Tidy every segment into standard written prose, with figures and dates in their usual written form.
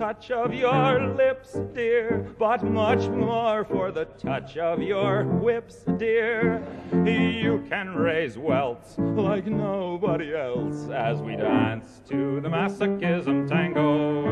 touch of your lips, dear, but much more for the touch of your whips, dear. You can raise welts like nobody else as we dance to the masochism tango.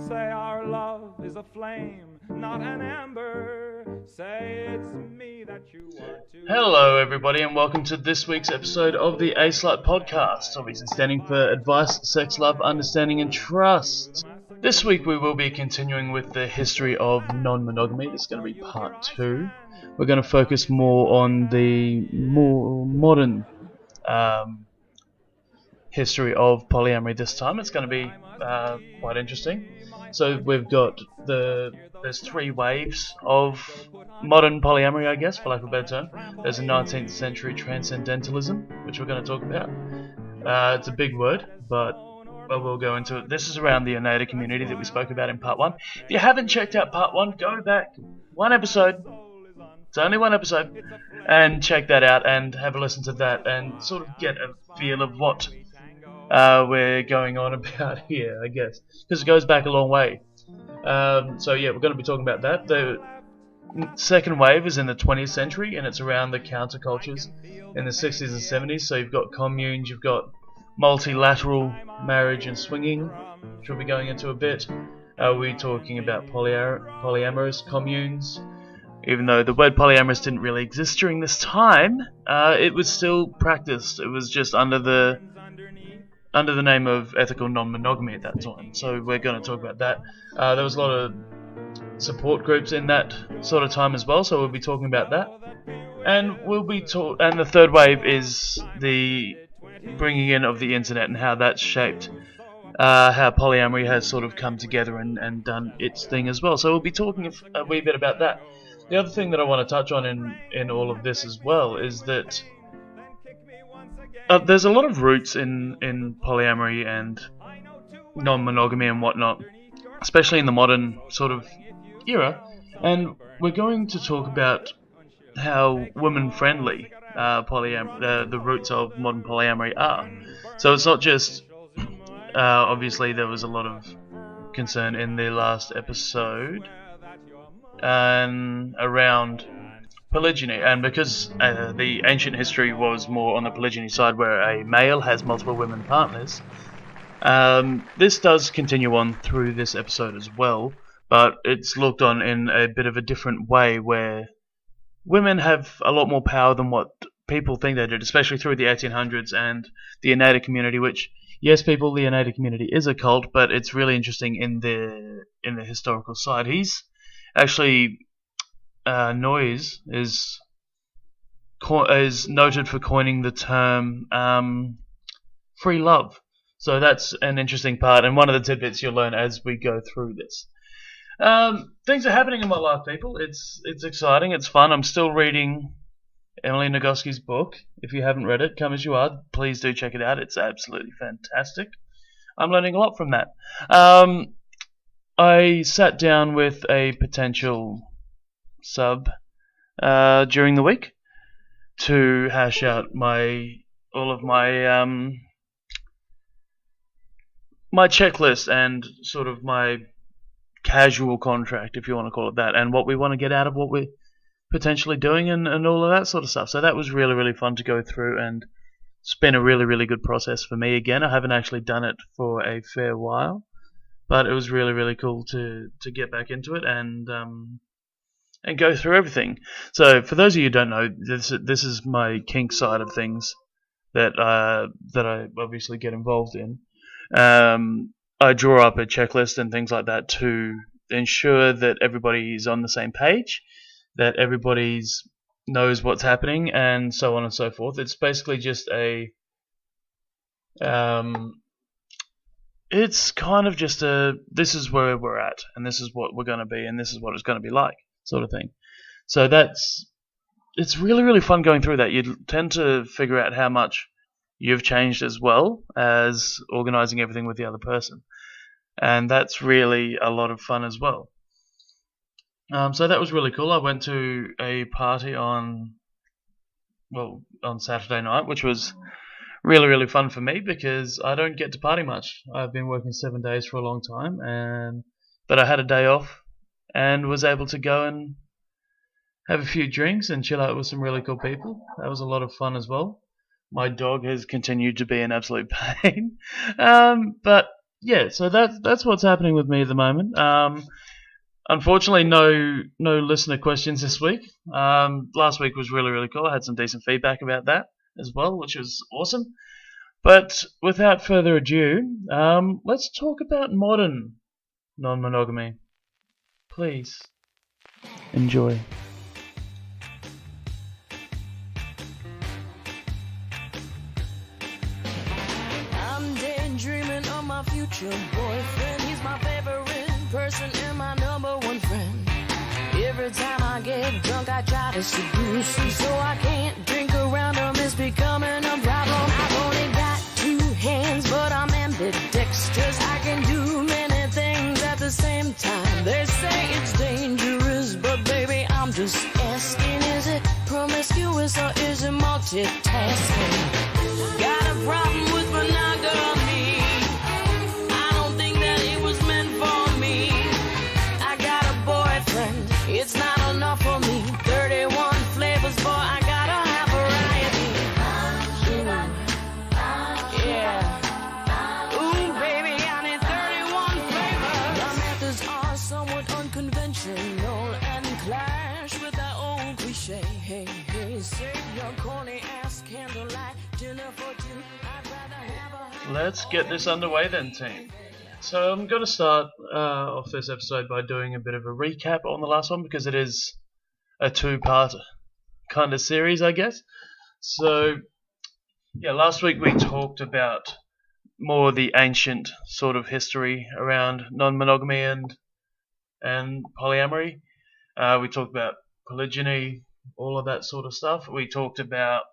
Say our love is a flame, not an ember. Say it's me that you want to. Hello everybody and welcome to this week's episode of the A-Slut podcast, obviously standing for Advice, Sex, Love, Understanding and Trust. This week we will be continuing with the history of non-monogamy. This is going to be part 2. We're going to focus more on the more modern history of polyamory this time. It's going to be quite interesting. So we've got there's 3 waves of modern polyamory, I guess, for lack of a better term. There's a 19th century transcendentalism, which we're going to talk about. It's a big word, but we'll go into it. This is around the Oneida community that we spoke about in part 1. If you haven't checked out part 1, go back one episode. It's only one episode, and check that out and have a listen to that and sort of get a feel of what we're going on about here, I guess, because it goes back a long way. So yeah, we're going to be talking about that. The second wave is in the 20th century, and it's around the countercultures in the 60s and 70s. So you've got communes, you've got multilateral marriage and swinging, which we'll be going into a bit. We're talking about polyamorous communes. Even though the word polyamorous didn't really exist during this time, it was still practiced. It was just under the name of ethical non-monogamy at that time. So we're going to talk about that. There was a lot of support groups in that sort of time as well, so we'll be talking about that. And and the third wave is the bringing in of the internet and how that's shaped how polyamory has sort of come together and done its thing as well. So we'll be talking a wee bit about that. The other thing that I want to touch on in all of this as well is that there's a lot of roots in polyamory and non-monogamy and whatnot, especially in the modern sort of era. And we're going to talk about how women-friendly the roots of modern polyamory are. So it's not just obviously there was a lot of concern in the last episode around polygyny, and because the ancient history was more on the polygyny side where a male has multiple women partners, this does continue on through this episode as well, but it's looked on in a bit of a different way where women have a lot more power than what people think they did, especially through the 1800s and the Oneida community, which, yes, people, the Oneida community is a cult, but it's really interesting in the historical side. He's actually Noyes is noted for coining the term free love. So that's an interesting part, and one of the tidbits you'll learn as we go through this. Things are happening in my life, people. It's exciting. It's fun. I'm still reading Emily Nagoski's book. If you haven't read it, come as you are. Please do check it out. It's absolutely fantastic. I'm learning a lot from that. I sat down with a potential sub during the week to hash out all of my my checklist and sort of my casual contract, if you want to call it that, and what we want to get out of what we're potentially doing and all of that sort of stuff. So that was really, really fun to go through, and it's been a really, really good process for me. Again, I haven't actually done it for a fair while, but it was really, really cool to get back into it and go through everything. So for those of you who don't know, this is my kink side of things that I obviously get involved in. I draw up a checklist and things like that to ensure that everybody's on the same page, that everybody's knows what's happening, and so on and so forth. It's basically just it's kind of just this is where we're at, and this is what we're going to be, and this is what it's going to be like, sort of thing. So it's really, really fun going through that. You tend to figure out how much you've changed as well as organizing everything with the other person. And that's really a lot of fun as well. So that was really cool. I went to a party on Saturday night, which was really, really fun for me because I don't get to party much. I've been working 7 days for a long time, but I had a day off and was able to go and have a few drinks and chill out with some really cool people. That was a lot of fun as well. My dog has continued to be an absolute pain. But yeah, so that's what's happening with me at the moment. Unfortunately, no listener questions this week. Last week was really, really cool. I had some decent feedback about that as well, which was awesome. But without further ado, let's talk about modern non-monogamy. Please enjoy. Dreaming of my future boyfriend. He's my favorite person and my number one friend. Every time I get drunk, I try to seduce him, so I can't drink around him. It's becoming a problem. I've only got 2 hands, but I'm ambidextrous. I can do many things at the same time. They say it's dangerous, but baby, I'm just asking, is it promiscuous or is it multitasking? Got a problem with monogamy. It's not enough for me. 31 flavors, boy, I gotta have variety. Yeah. Ooh, baby, I need 31 flavors. The methods are somewhat unconventional and clash with that old cliche. Hey, hey, save your corny ass candlelight dinner for 2. I'd rather have a... Let's get this underway then, team. So I'm going to start off this episode by doing a bit of a recap on the last one because it is a 2-part kind of series, I guess. So, yeah, last week we talked about more the ancient sort of history around non-monogamy and polyamory. We talked about polygyny, all of that sort of stuff. We talked about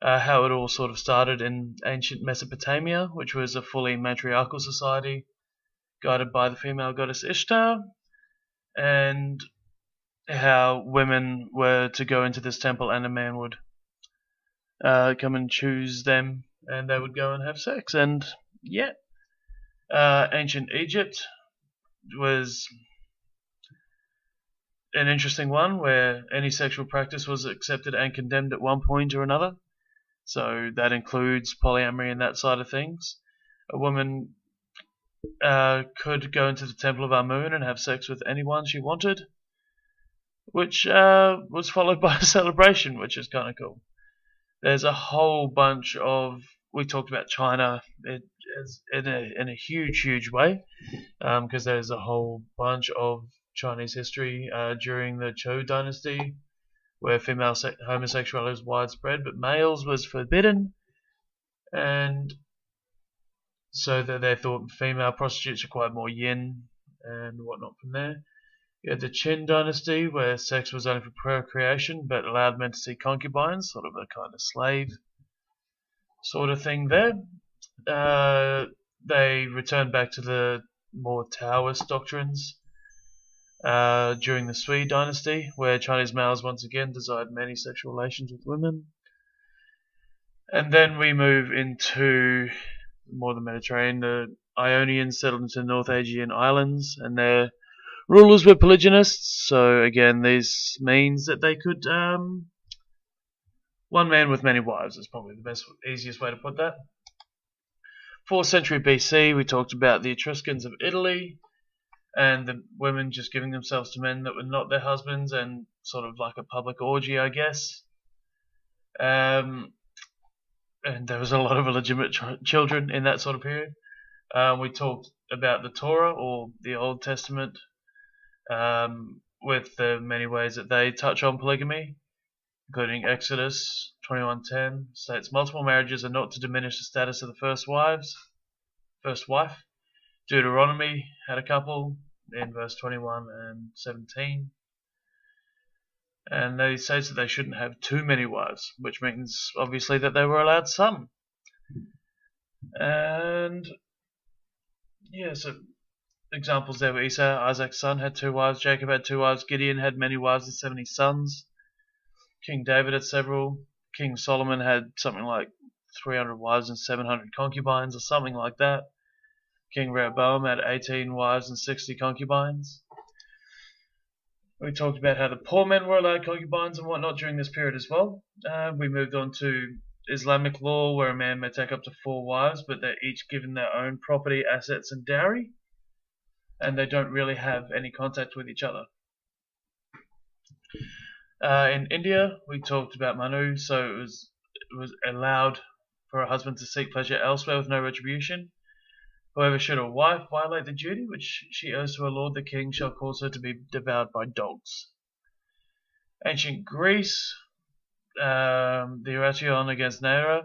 how it all sort of started in ancient Mesopotamia, which was a fully matriarchal society guided by the female goddess Ishtar, and how women were to go into this temple and a man would come and choose them and they would go and have sex. And yeah, ancient Egypt was an interesting one where any sexual practice was accepted and condemned at one point or another. So that includes polyamory and that side of things. A woman could go into the temple of Amun and have sex with anyone she wanted, which was followed by a celebration, which is kind of cool. There's a whole bunch of... We talked about China in a huge way, because there's a whole bunch of Chinese history during the Zhou dynasty, where female homosexuality was widespread, but males was forbidden, and so that they thought female prostitutes required more yin and whatnot from there. You had the Qin dynasty, where sex was only for procreation, but allowed men to see concubines, sort of a kind of slave sort of thing there. They returned back to the more Taoist doctrines during the Sui dynasty, where Chinese males once again desired many sexual relations with women. And then we move into more the Mediterranean. The Ionians settled into North Aegean islands, and their rulers were polygynists. So again, this means that they could one man with many wives is probably the easiest way to put that. 4th century BC, we talked about the Etruscans of Italy, and the women just giving themselves to men that were not their husbands, and sort of like a public orgy, I guess. And there was a lot of illegitimate children in that sort of period. We talked about the Torah, or the Old Testament, with the many ways that they touch on polygamy, including Exodus 21:10 states multiple marriages are not to diminish the status of the first wife. Deuteronomy had a couple in verse 21 and 17. And they say that they shouldn't have too many wives, which means obviously that they were allowed some. And yeah, so examples there were Esau, Isaac's son, had 2 wives, Jacob had 2 wives, Gideon had many wives and 70 sons, King David had several, King Solomon had something like 300 wives and 700 concubines, or something like that. King Rehoboam had 18 wives and 60 concubines. We talked about how the poor men were allowed concubines and whatnot during this period as well. We moved on to Islamic law, where a man may take up to 4 wives, but they're each given their own property, assets, and dowry, and they don't really have any contact with each other. In India, we talked about Manu, so it was allowed for a husband to seek pleasure elsewhere with no retribution. However, should a wife violate the duty which she owes to her lord the king, shall cause her to be devoured by dogs. Ancient Greece, the Oration against Nera.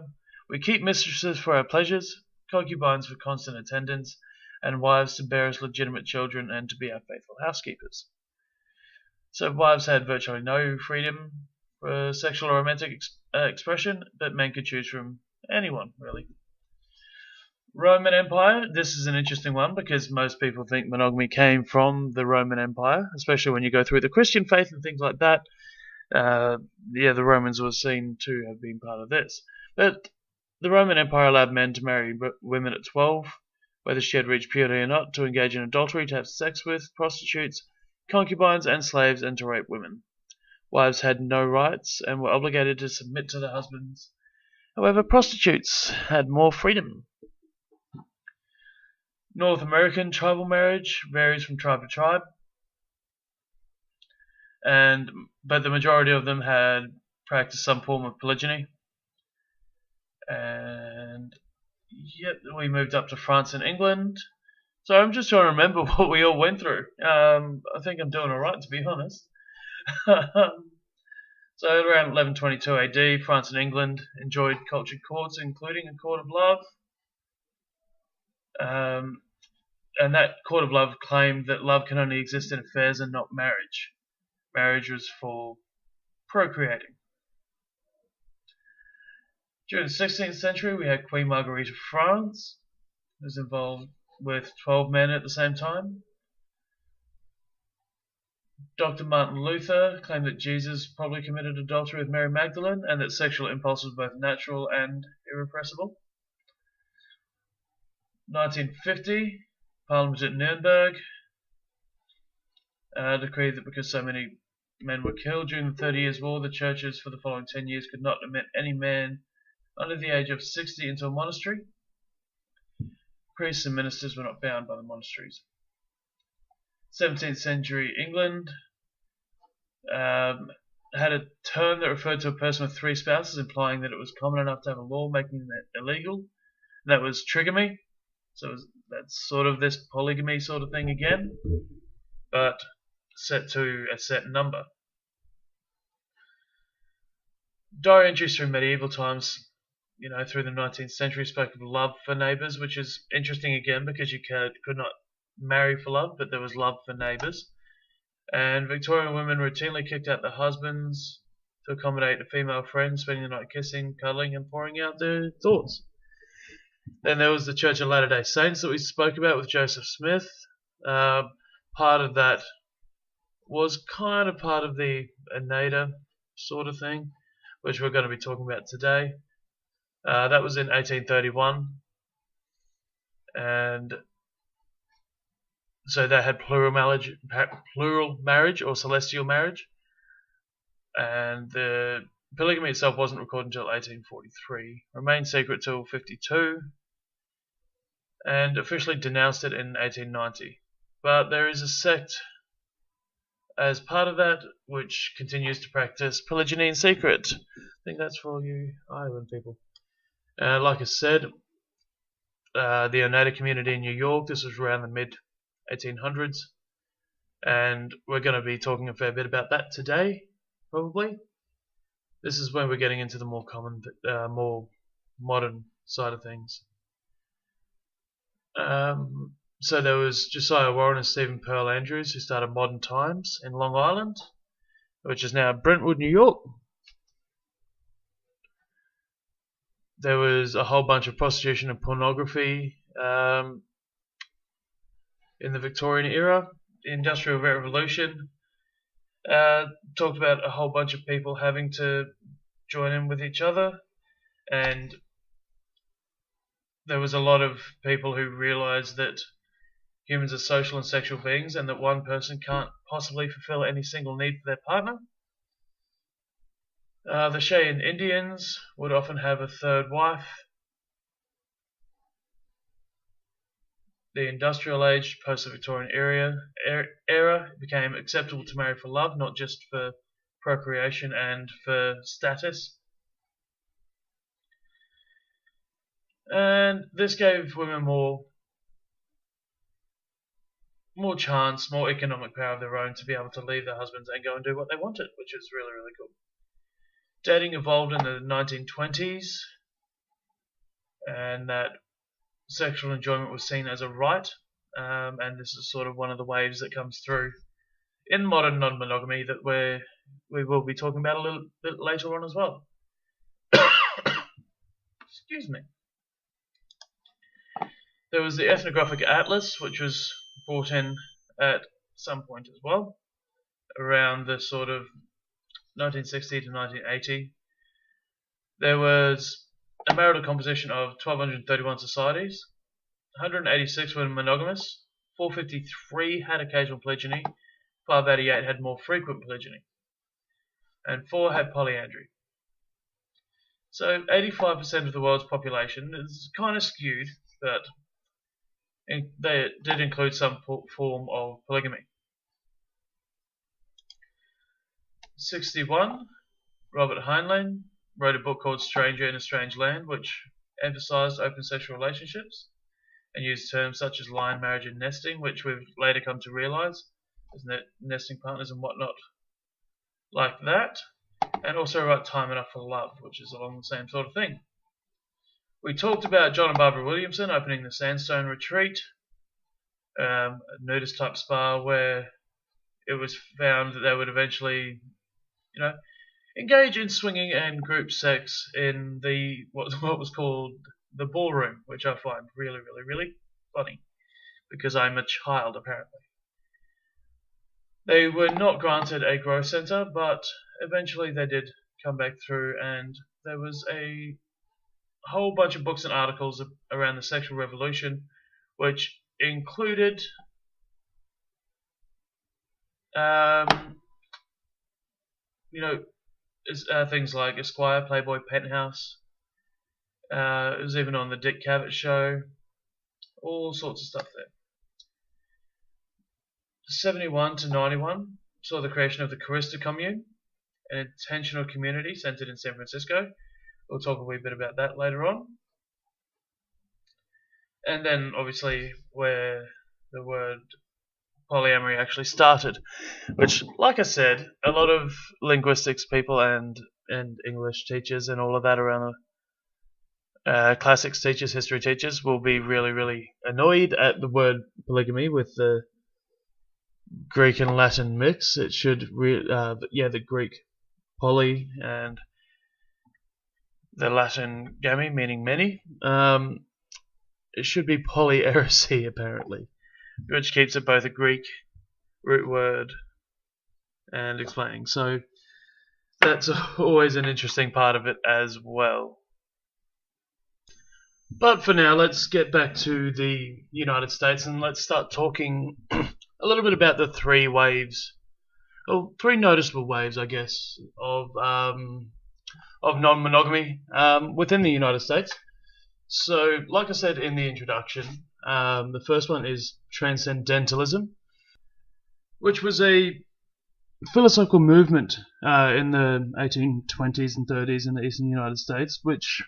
We keep mistresses for our pleasures, concubines for constant attendance, and wives to bear us legitimate children and to be our faithful housekeepers. So wives had virtually no freedom for sexual or romantic expression, but men could choose from anyone, really. Roman Empire, this is an interesting one because most people think monogamy came from the Roman Empire, especially when you go through the Christian faith and things like that. The Romans were seen to have been part of this. But the Roman Empire allowed men to marry women at 12, whether she had reached puberty or not, to engage in adultery, to have sex with prostitutes, concubines, and slaves, and to rape women. Wives had no rights and were obligated to submit to their husbands. However, prostitutes had more freedom. North American tribal marriage varies from tribe to tribe, but the majority of them had practiced some form of polygyny. And yep, we moved up to France and England. So I'm just trying to remember what we all went through. I think I'm doing alright, to be honest. So around 1122 AD, France and England enjoyed cultured courts, including a court of love. And that court of love claimed that love can only exist in affairs and not marriage. Marriage was for procreating. During the 16th century, we had Queen Marguerite of France, who was involved with 12 men at the same time. Dr. Martin Luther claimed that Jesus probably committed adultery with Mary Magdalene and that sexual impulse was both natural and irrepressible. 1950, Parliament at Nuremberg decreed that because so many men were killed during the 30 Years' War, the churches for the following 10 years could not admit any man under the age of 60 into a monastery. Priests and ministers were not bound by the monasteries. 17th century England had a term that referred to a person with 3 spouses, implying that it was common enough to have a law making that illegal. And that was trigamy. So that's sort of this polygamy sort of thing again, but set to a set number. Diary entries through medieval times, through the 19th century, spoke of love for neighbours, which is interesting again because you could not marry for love, but there was love for neighbours. And Victorian women routinely kicked out their husbands to accommodate a female friend, spending the night kissing, cuddling, and pouring out their thoughts. Then there was the Church of Latter-day Saints that we spoke about with Joseph Smith. Part of that was kind of part of the Oneida sort of thing, which we're going to be talking about today. That was in 1831. And so they had plural marriage or celestial marriage. And the polygamy itself wasn't recorded until 1843, remained secret till 52, and officially denounced it in 1890. But there is a sect as part of that which continues to practice polygyny in secret. I think that's for all you Ireland people. Like I said, the Oneida community in New York, this was around the mid-1800s, and we're going to be talking a fair bit about that today, probably. This is when we're getting into the more common, more modern side of things. So there was Josiah Warren and Stephen Pearl Andrews, who started Modern Times in Long Island, which is now Brentwood, New York. There was a whole bunch of prostitution and pornography in the Victorian era. The Industrial Revolution talked about a whole bunch of people having to join in with each other, and there was a lot of people who realized that humans are social and sexual beings and that one person can't possibly fulfill any single need for their partner. The Cheyenne Indians would often have a third wife. The industrial age, post-Victorian era, it became acceptable to marry for love, not just for procreation and for status. And this gave women more chance, more economic power of their own to be able to leave their husbands and go and do what they wanted, which is really, really cool. Dating evolved in the 1920s, and that sexual enjoyment was seen as a right, and this is sort of one of the waves that comes through in modern non-monogamy that we will be talking about a little bit later on as well. Excuse me. There was the Ethnographic Atlas, which was brought in at some point as well, around the sort of 1960 to 1980. There was a marital composition of 1,231 societies, 186 were monogamous, 453 had occasional polygyny, 588 had more frequent polygyny, and 4 had polyandry. So 85% of the world's population is kind of skewed, but they did include some form of polygamy. 61, Robert Heinlein wrote a book called Stranger in a Strange Land, which emphasized open sexual relationships and used terms such as lion marriage and nesting, which we've later come to realize as nesting partners and whatnot like that, and also wrote Time Enough for Love, which is along the same sort of thing. We talked about John and Barbara Williamson opening the Sandstone Retreat, a nudist type spa where it was found that they would eventually, engage in swinging and group sex in the what was called the ballroom, which I find really, really, really funny because I'm a child apparently. They were not granted a growth center, but eventually they did come back through, and there was a whole bunch of books and articles around the sexual revolution, which included things like Esquire, Playboy, Penthouse. It was even on the Dick Cavett show. All sorts of stuff there. 71 to 91 saw the creation of the Kerista commune, an intentional community centered in San Francisco. We'll talk a wee bit about that later on. And then, obviously, where the word polyamory actually started, which, like I said, a lot of linguistics people and English teachers and all of that around classics teachers, history teachers will be really, really annoyed at the word polygamy with the Greek and Latin mix. It should, the Greek poly and the Latin gamy, meaning many. It should be polyeresy, apparently, which keeps it both a Greek root word and explaining. So that's always an interesting part of it as well. But for now, let's get back to the United States and let's start talking a little bit about the three noticeable waves, I guess, of non-monogamy within the United States. So, like I said in the introduction, the first one is transcendentalism, which was a philosophical movement in the 1820s and 30s in the eastern United States, which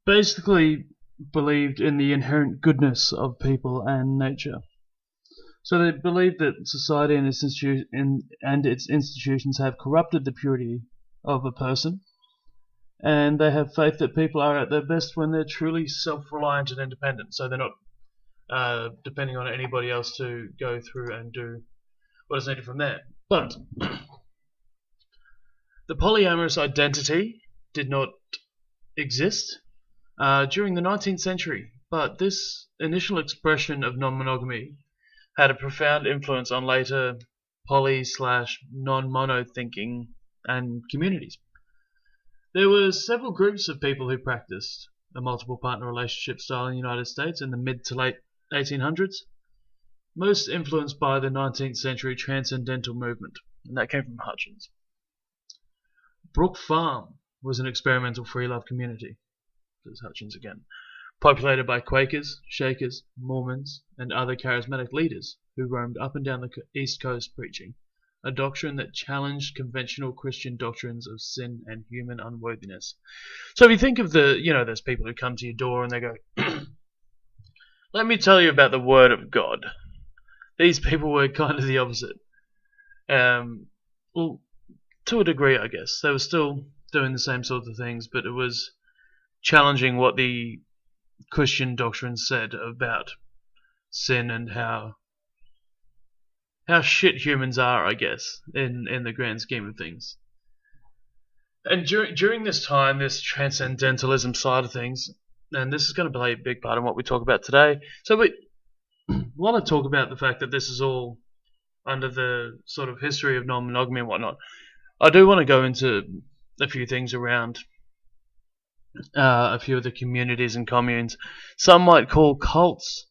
basically believed in the inherent goodness of people and nature. So they believed that society and its institutions have corrupted the purity of a person, and they have faith that people are at their best when they're truly self-reliant and independent, so they're not depending on anybody else to go through and do what is needed from there. But the polyamorous identity did not exist during the 19th century, but this initial expression of non-monogamy had a profound influence on later poly/non-mono thinking and communities. There were several groups of people who practiced a multiple partner relationship style in the United States in the mid to late 1800s, most influenced by the 19th century transcendental movement, and that came from Hutchins. Brook Farm was an experimental free-love community, says Hutchins again, populated by Quakers, Shakers, Mormons, and other charismatic leaders who roamed up and down the East Coast preaching a doctrine that challenged conventional Christian doctrines of sin and human unworthiness. So if you think of those people who come to your door and they go, let me tell you about the Word of God. These people were kind of the opposite. Well, to a degree, I guess. They were still doing the same sorts of things, but it was challenging what the Christian doctrine said about sin and how shit humans are, I guess, in the grand scheme of things. And during this time, this transcendentalism side of things, and this is going to play a big part in what we talk about today. So we want to talk about the fact that this is all under the sort of history of non-monogamy and whatnot. I do want to go into a few things around a few of the communities and communes. Some might call cults.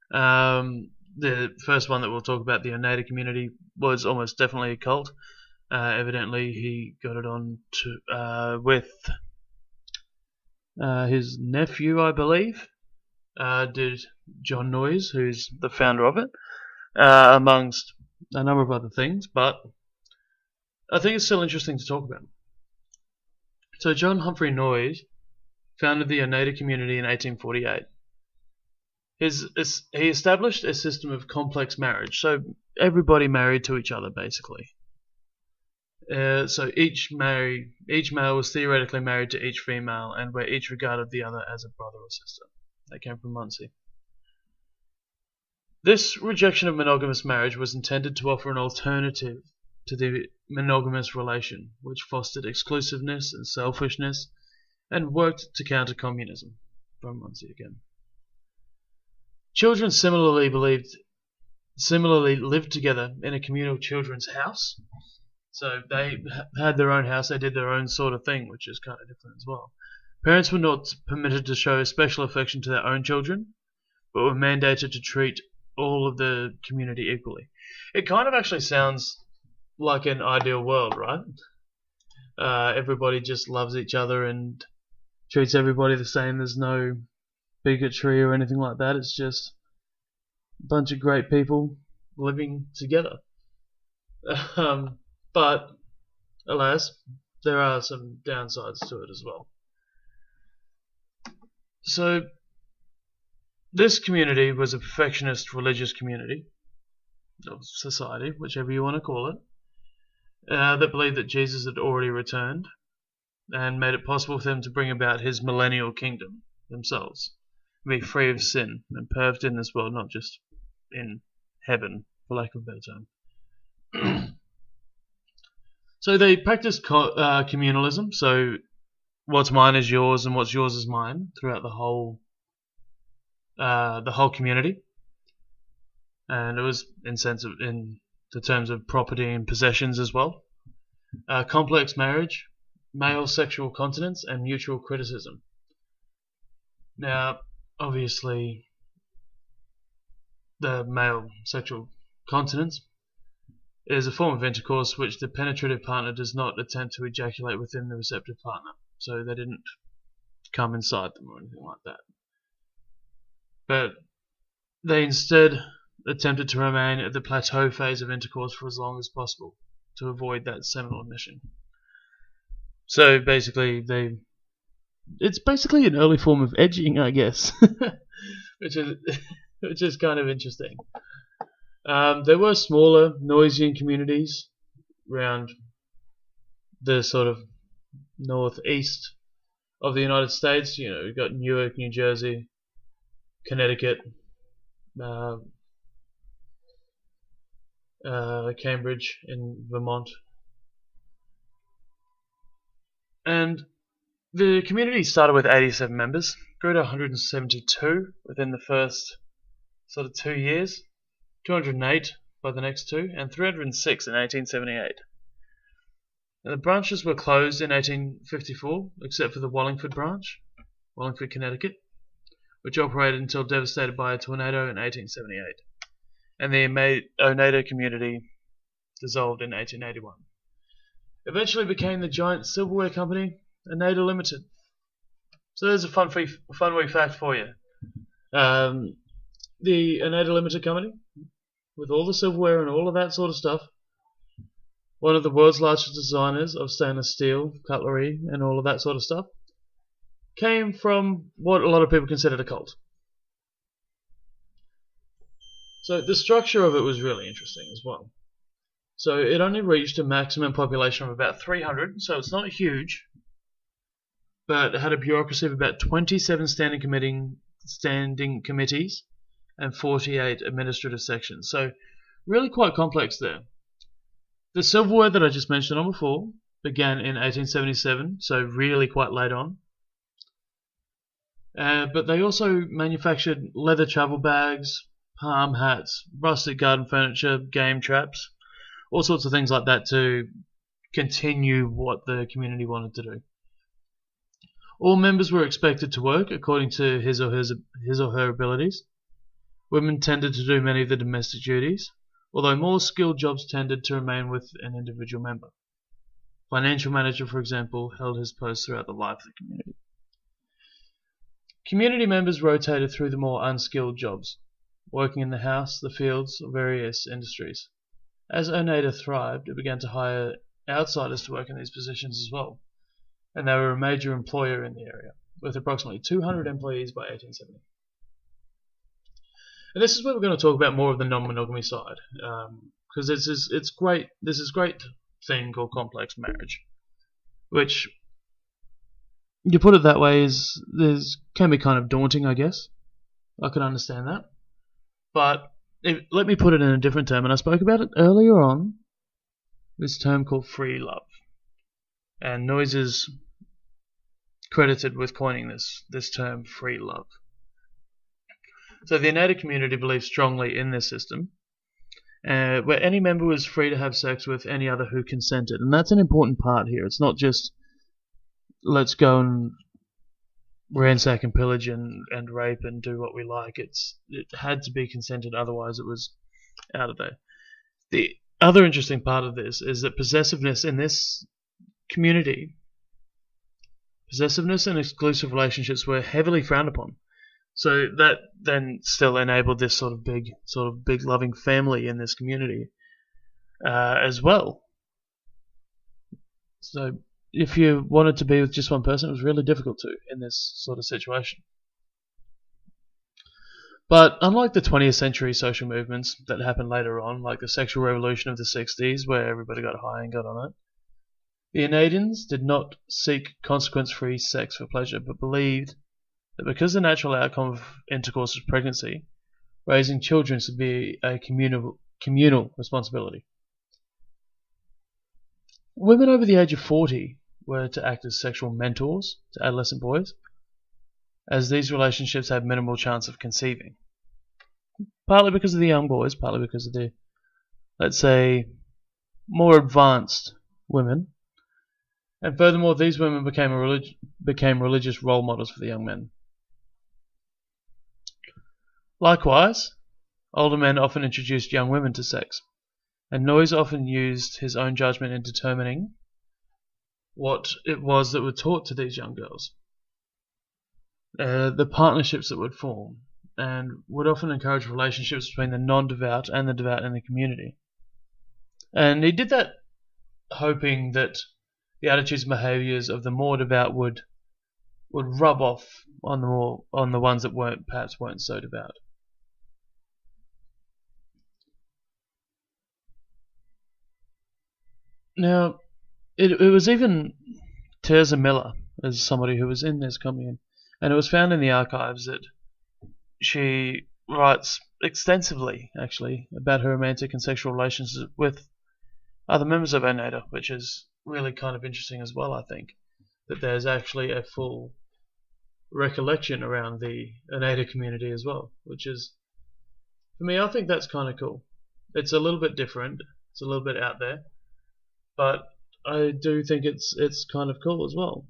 The first one that we'll talk about, the Oneida community, was almost definitely a cult. Evidently, he got it on to with his nephew, I believe, did John Noyes, who's the founder of it, amongst a number of other things. But I think it's still interesting to talk about. So John Humphrey Noyes founded the Oneida community in 1848. He established a system of complex marriage, so everybody married to each other, basically. So each male was theoretically married to each female, and where each regarded the other as a brother or sister. That came from Muncie. This rejection of monogamous marriage was intended to offer an alternative to the monogamous relation, which fostered exclusiveness and selfishness, and worked to counter communism. From Muncie again. Children similarly lived together in a communal children's house. So they had their own house, they did their own sort of thing, which is kind of different as well. Parents were not permitted to show special affection to their own children, but were mandated to treat all of the community equally. It kind of actually sounds like an ideal world, right? Everybody just loves each other and treats everybody the same. There's no bigotry or anything like that. It's just a bunch of great people living together. But alas, there are some downsides to it as well. So this community was a perfectionist religious community, or society, whichever you want to call it, that believed that Jesus had already returned and made it possible for them to bring about his millennial kingdom themselves, be free of sin and perfect in this world, not just in heaven, for lack of a better term. So they practiced communalism, so what's mine is yours and what's yours is mine throughout the whole community, and it was in the terms of property and possessions as well. Complex marriage, male sexual continence, and mutual criticism. Now, obviously, the male sexual continence is a form of intercourse which the penetrative partner does not attempt to ejaculate within the receptive partner. So they didn't come inside them or anything like that. But they instead attempted to remain at the plateau phase of intercourse for as long as possible to avoid that seminal emission. So basically, it's basically an early form of edging, I guess, which is kind of interesting. There were smaller, noisier communities around the sort of northeast of the United States. You know, we've got Newark, New Jersey, Connecticut, Cambridge in Vermont. And the community started with 87 members, grew to 172 within the first sort of 2 years, 208 by the next two, and 306 in 1878. And the branches were closed in 1854, except for the Wallingford branch, Wallingford, Connecticut, which operated until devastated by a tornado in 1878, and the Oneida community dissolved in 1881. Eventually became the giant silverware company Oneida Limited. So there's a fun wee fact for you. The Oneida Limited company, with all the silverware and all of that sort of stuff, one of the world's largest designers of stainless steel, cutlery, and all of that sort of stuff, came from what a lot of people considered a cult. So the structure of it was really interesting as well. So it only reached a maximum population of about 300, so it's not huge, but it had a bureaucracy of about 27 standing committees and 48 administrative sections. So really quite complex there. The silverware that I just mentioned on before began in 1877, so really quite late on. But they also manufactured leather travel bags, palm hats, rustic garden furniture, game traps, all sorts of things like that to continue what the community wanted to do. All members were expected to work according to his or her abilities. Women tended to do many of the domestic duties, although more skilled jobs tended to remain with an individual member. Financial manager, for example, held his post throughout the life of the community. Community members rotated through the more unskilled jobs, working in the house, the fields, or various industries. As Oneida thrived, it began to hire outsiders to work in these positions as well, and they were a major employer in the area, with approximately 200 employees by 1870. And this is where we're going to talk about more of the non-monogamy side, because this is great thing called complex marriage, which, you put it that way, can be kind of daunting, I guess. I can understand that, but let me put it in a different term, and I spoke about it earlier on. This term called free love, and Noyes is credited with coining this term, free love. So the Oneida community believed strongly in this system, where any member was free to have sex with any other who consented, and that's an important part here. It's not just let's go and ransack and pillage and rape and do what we like. It had to be consented, otherwise it was out of there. The other interesting part of this is that possessiveness in this community, possessiveness and exclusive relationships were heavily frowned upon. So that then still enabled this sort of big loving family in this community as well. So if you wanted to be with just one person, it was really difficult to in this sort of situation. But unlike the 20th century social movements that happened later on, like the sexual revolution of the 60s, where everybody got high and got on it, the Oneidans did not seek consequence-free sex for pleasure, but believed that because the natural outcome of intercourse was pregnancy, raising children should be a communal responsibility. Women over the age of 40 were to act as sexual mentors to adolescent boys, as these relationships had minimal chance of conceiving. Partly because of the young boys, partly because of the, let's say, more advanced women. And furthermore, these women became religious role models for the young men. Likewise, older men often introduced young women to sex, and Noyes often used his own judgment in determining what it was that were taught to these young girls, the partnerships that would form, and would often encourage relationships between the non-devout and the devout in the community. And he did that hoping that the attitudes and behaviours of the more devout would rub off on the ones that perhaps weren't so devout. Now, it was even Teresa Miller as somebody who was in this commune, and it was found in the archives that she writes extensively, actually, about her romantic and sexual relations with other members of Oneida, which is really kind of interesting as well, I think, that there's actually a full recollection around the Oneida community as well, which is, for me, I think that's kind of cool. It's a little bit different, it's a little bit out there, but I do think it's kind of cool as well.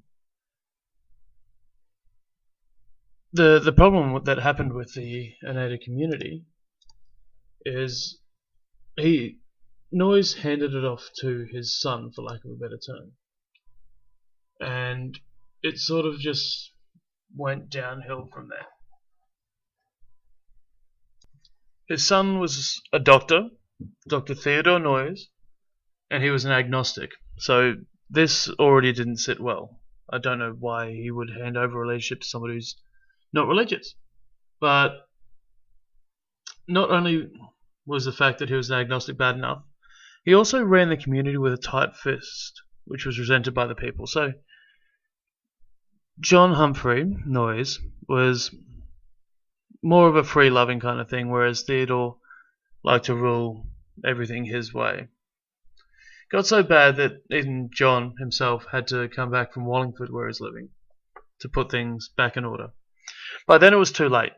the problem that happened with the Oneida community is Noyes handed it off to his son, for lack of a better term, and it sort of just went downhill from there. His son was a doctor, Dr. Theodore Noyes, and he was an agnostic, so this already didn't sit well. I don't know why he would hand over a leadership to somebody who's not religious. But not only was the fact that he was an agnostic bad enough, he also ran the community with a tight fist, which was resented by the people. So John Humphrey Noyes was more of a free-loving kind of thing, whereas Theodore liked to rule everything his way. Got so bad that even John himself had to come back from Wallingford, where he's living, to put things back in order. By then it was too late.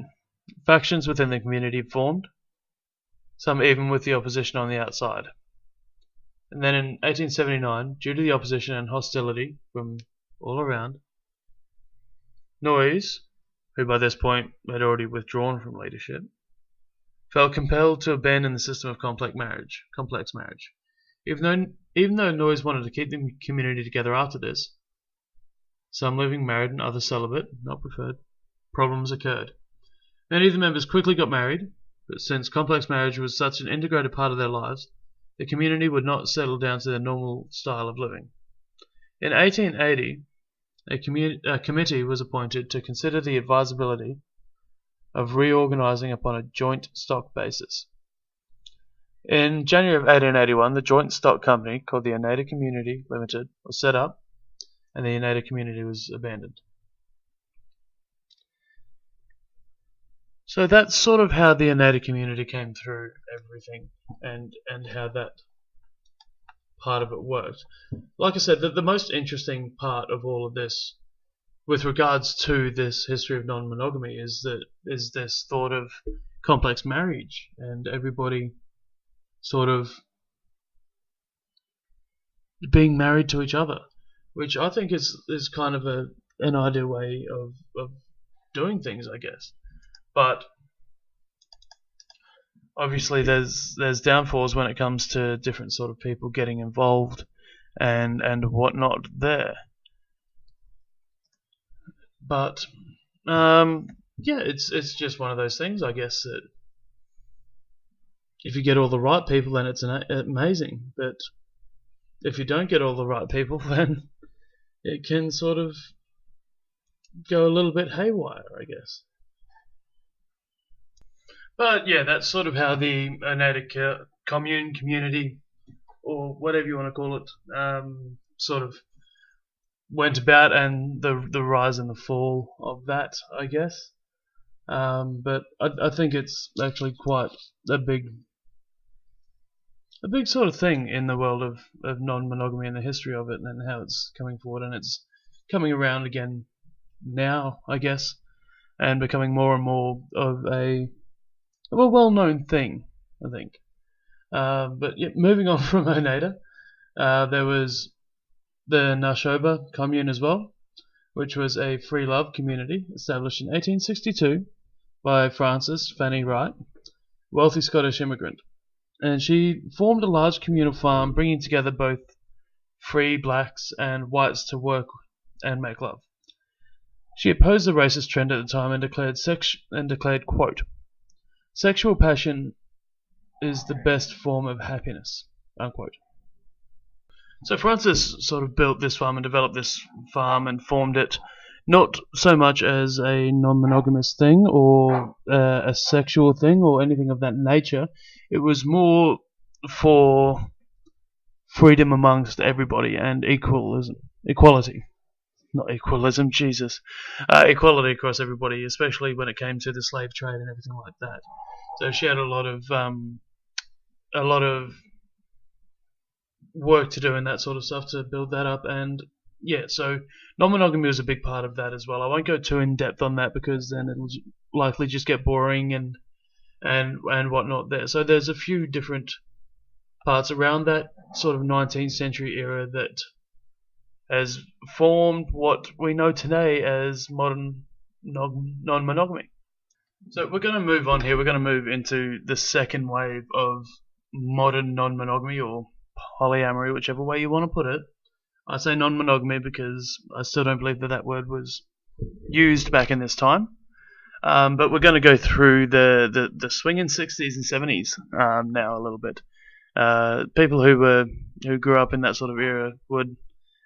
Factions within the community formed, some even with the opposition on the outside. And then in 1879, due to the opposition and hostility from all around, Noyes, who by this point had already withdrawn from leadership, felt compelled to abandon the system of complex marriage. Even though Noyes wanted to keep the community together after this, some living married and others celibate, not preferred, problems occurred. Many of the members quickly got married, but since complex marriage was such an integrated part of their lives, the community would not settle down to their normal style of living. In 1880, a committee was appointed to consider the advisability of reorganizing upon a joint stock basis. In January of 1881, the joint stock company called the Oneida Community Limited was set up, and the Oneida community was abandoned. So that's sort of how the Oneida community came through everything, and how that part of it worked. Like I said, the most interesting part of all of this, with regards to this history of non-monogamy, is this thought of complex marriage, and everybody sort of being married to each other, which I think is kind of an ideal way of doing things, I guess. But obviously there's downfalls when it comes to different sort of people getting involved and whatnot there. But yeah, it's just one of those things, I guess, that if you get all the right people, then it's amazing. But if you don't get all the right people, then it can sort of go a little bit haywire, I guess. But yeah, that's sort of how the Oneida commune community, or whatever you want to call it, sort of went about, and the rise and the fall of that, I guess. But I think it's actually quite a big sort of thing in the world of non-monogamy and the history of it, and how it's coming forward, and it's coming around again now, I guess, and becoming more and more of a well-known thing, I think. But yeah, moving on from Oneida, there was the Nashoba commune as well, which was a free love community established in 1862 by Frances Fanny Wright, wealthy Scottish immigrant. And she formed a large communal farm, bringing together both free blacks and whites to work and make love. She opposed the racist trend at the time and declared, quote, "Sexual passion is the best form of happiness," unquote. So Frances sort of built this farm and developed this farm and formed it not so much as a non-monogamous thing or a sexual thing or anything of that nature. It was more for freedom amongst everybody and equality. Not equalism, Jesus. Equality across everybody, especially when it came to the slave trade and everything like that. So she had a lot of work to do and that sort of stuff to build that up. And yeah, so non-monogamy was a big part of that as well. I won't go too in depth on that because then it'll likely just get boring and whatnot there. So there's a few different parts around that sort of 19th century era that has formed what we know today as modern non-monogamy. So we're going to move on here. We're going to move into the second wave of modern non-monogamy or polyamory, whichever way you want to put it. I say non-monogamy because I still don't believe that word was used back in this time. But we're going to go through the swinging 60s and 70s now a little bit. People who grew up in that sort of era would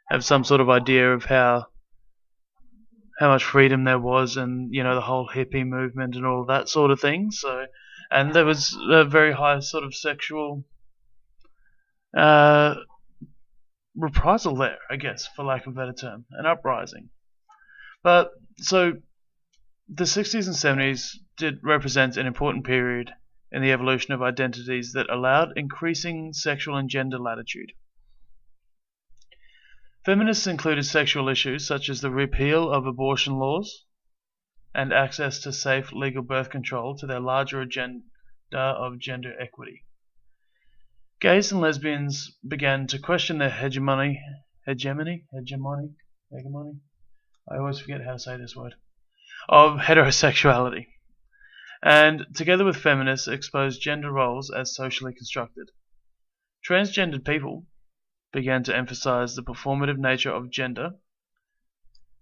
have some sort of idea of how much freedom there was, and the whole hippie movement and all that sort of thing. So, and there was a very high sort of sexual reprisal there, I guess, for lack of a better term, an uprising. But so the 60s and 70s did represent an important period in the evolution of identities that allowed increasing sexual and gender latitude. Feminists included sexual issues such as the repeal of abortion laws and access to safe legal birth control to their larger agenda of gender equity. Gays and lesbians began to question their hegemony. I always forget how to say this word. Of heterosexuality, and together with feminists exposed gender roles as socially constructed. Transgendered people began to emphasize the performative nature of gender.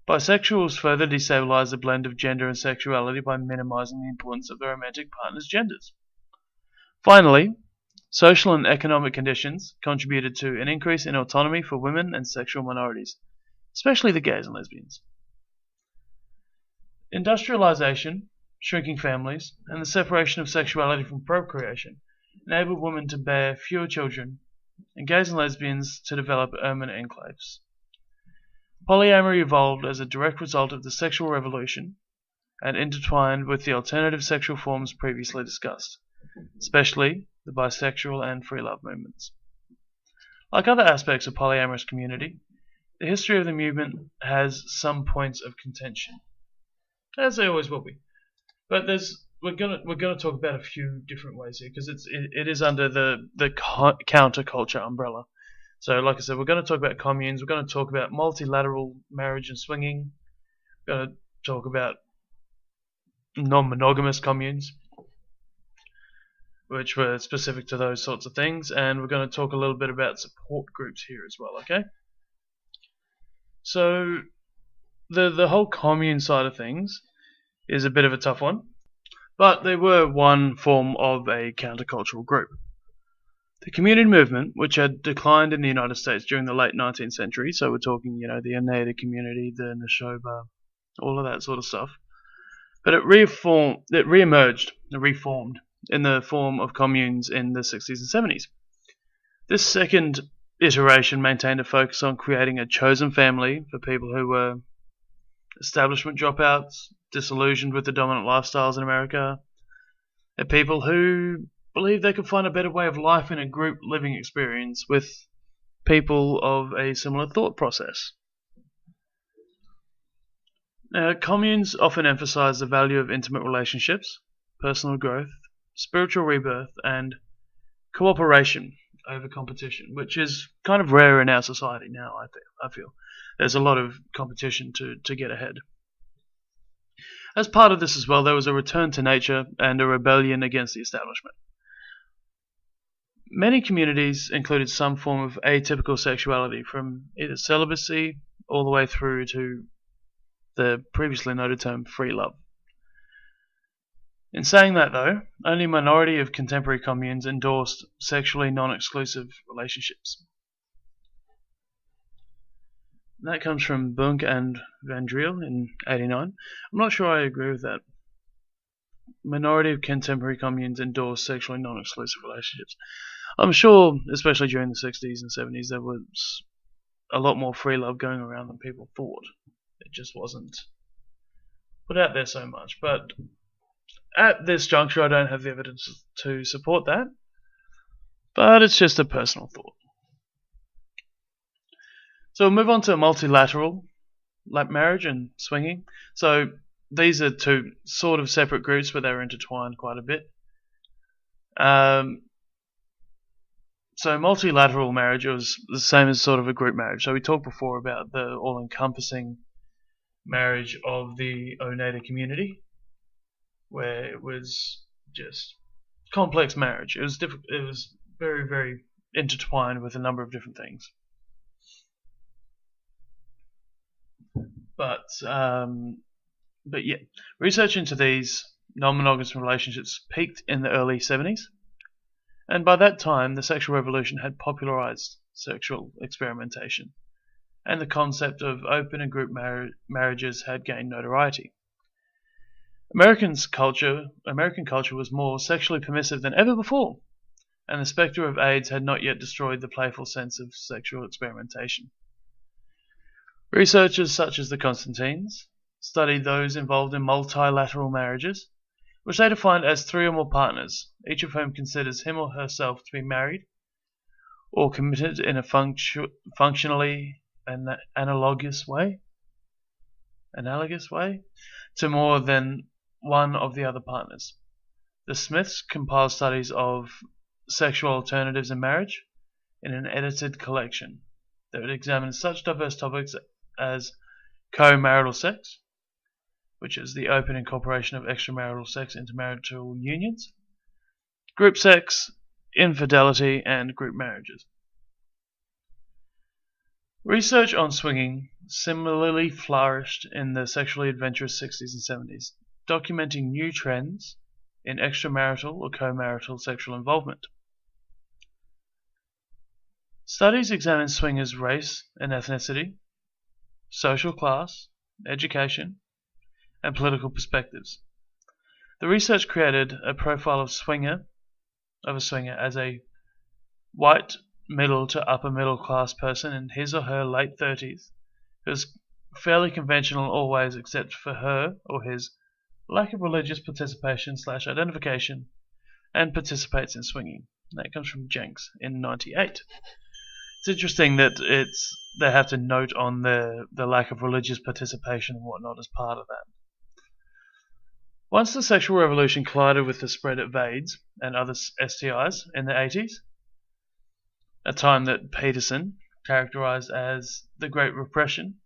Bisexuals further destabilized the blend of gender and sexuality by minimizing the importance of the romantic partner's genders. Finally, social and economic conditions contributed to an increase in autonomy for women and sexual minorities, especially the gays and lesbians. Industrialization, shrinking families, and the separation of sexuality from procreation enabled women to bear fewer children, and gays and lesbians to develop urban enclaves. Polyamory evolved as a direct result of the sexual revolution and intertwined with the alternative sexual forms previously discussed, especially the bisexual and free love movements. Like other aspects of polyamorous community, the history of the movement has some points of contention, as they always will be. But we're gonna talk about a few different ways here because it is under the counterculture umbrella. So, like I said, we're going to talk about communes. We're going to talk about multilateral marriage and swinging. We're going to talk about non-monogamous communes, which were specific to those sorts of things, and we're going to talk a little bit about support groups here as well. Okay. So the whole commune side of things is a bit of a tough one, but they were one form of a countercultural group. The commune movement, which had declined in the United States during the late 19th century, so we're talking, the Oneida community, the Neshoba, all of that sort of stuff, but it reformed in the form of communes in the 60s and 70s. This second iteration maintained a focus on creating a chosen family for people who were establishment dropouts, disillusioned with the dominant lifestyles in America, and people who believed they could find a better way of life in a group living experience with people of a similar thought process. Now, communes often emphasize the value of intimate relationships, personal growth, spiritual rebirth, and cooperation over competition, which is kind of rare in our society now, I feel. There's a lot of competition to get ahead. As part of this as well, there was a return to nature and a rebellion against the establishment. Many communities included some form of atypical sexuality, from either celibacy all the way through to the previously noted term free love. In saying that, though, only a minority of contemporary communes endorsed sexually non-exclusive relationships. And that comes from Bunk and Van Driel in 1989. I'm not sure I agree with that. Minority of contemporary communes endorse sexually non-exclusive relationships. I'm sure, especially during the 60s and 70s, there was a lot more free love going around than people thought. It just wasn't put out there so much. But at this juncture, I don't have the evidence to support that. But it's just a personal thought. So we'll move on to multilateral marriage and swinging. So these are two sort of separate groups, but they're intertwined quite a bit. So multilateral marriage was the same as sort of a group marriage. So we talked before about the all-encompassing marriage of the Oneida community, where it was just complex marriage. It was It was very, very intertwined with a number of different things. But yeah, research into these non-monogamous relationships peaked in the early 70s, and by that time the sexual revolution had popularized sexual experimentation, and the concept of open and group marriages had gained notoriety. American culture was more sexually permissive than ever before, and the spectre of AIDS had not yet destroyed the playful sense of sexual experimentation. Researchers such as the Constantines studied those involved in multilateral marriages, which they defined as 3 or more partners, each of whom considers him or herself to be married or committed in a functionally analogous way to more than one of the other partners. The Smiths compiled studies of sexual alternatives in marriage in an edited collection that would examine such diverse topics as co-marital sex, which is the open incorporation of extramarital sex into marital unions, group sex, infidelity, and group marriages. Research on swinging similarly flourished in the sexually adventurous 60s and 70s, documenting new trends in extramarital or co-marital sexual involvement. Studies examine swingers' race and ethnicity, social class, education, and political perspectives. The research created a profile of a swinger as a white middle to upper middle class person in his or her late 30s who is fairly conventional in all ways except for her or his lack of religious participation/identification, and participates in swinging. That comes from Jenks in 98. It's interesting that they have to note on the lack of religious participation and whatnot as part of that. Once the sexual revolution collided with the spread of AIDS and other STIs in the 80s, a time that Peterson characterized as the Great Repression,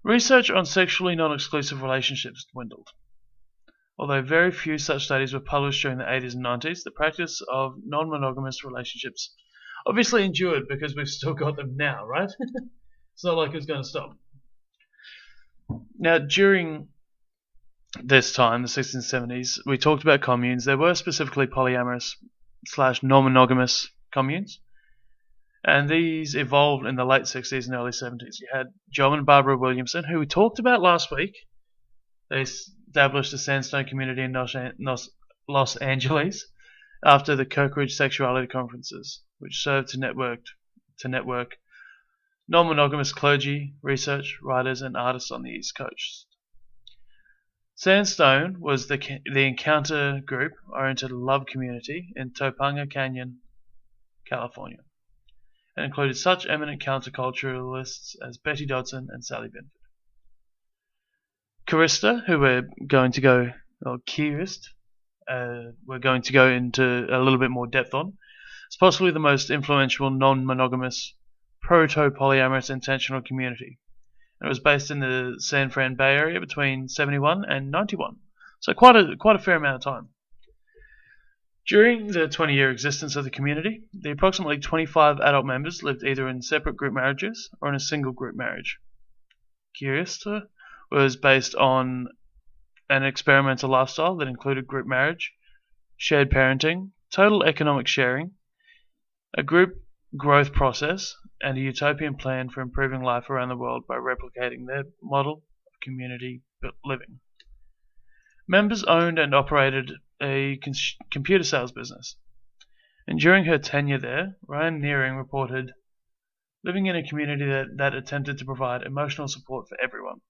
research on sexually non-exclusive relationships dwindled. Although very few such studies were published during the 80s and 90s, the practice of non-monogamous relationships obviously endured because we've still got them now, right? It's not like it's going to stop. Now, during this time, the 60s and 70s, we talked about communes. There were specifically polyamorous/non-monogamous communes, and these evolved in the late 60s and early 70s. You had John and Barbara Williamson, who we talked about last week. They established a sandstone community in Los Angeles after the Kirkridge Sexuality Conferences, which served to network non-monogamous clergy, research, writers, and artists on the East Coast. Sandstone was the encounter group-oriented love community in Topanga Canyon, California, and included such eminent counterculturalists as Betty Dodson and Sally Binford. Kerista, who we're going to go into a little bit more depth on, is possibly the most influential non-monogamous proto-polyamorous intentional community. It was based in the San Fran Bay Area between 71 and 91, so quite a fair amount of time. During the 20-year existence of the community, the approximately 25 adult members lived either in separate group marriages or in a single group marriage. Kerista was based on an experimental lifestyle that included group marriage, shared parenting, total economic sharing, a group growth process, and a utopian plan for improving life around the world by replicating their model of community living. Members owned and operated a computer sales business, and during her tenure there, Ryan Nearing reported living in a community that attempted to provide emotional support for everyone.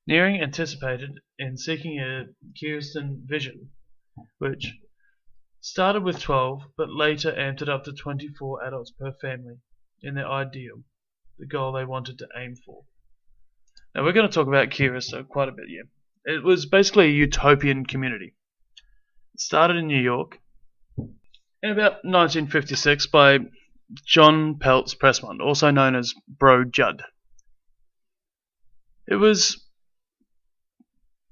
Nearing anticipated in seeking a Kerstin vision, which started with 12 but later amped it up to 24 adults per family in their ideal, the goal they wanted to aim for. Now we're going to talk about Kerista quite a bit here. It was basically a utopian community. It started in New York in about 1956 by John Peltz Pressman, also known as Bro Judd. It was,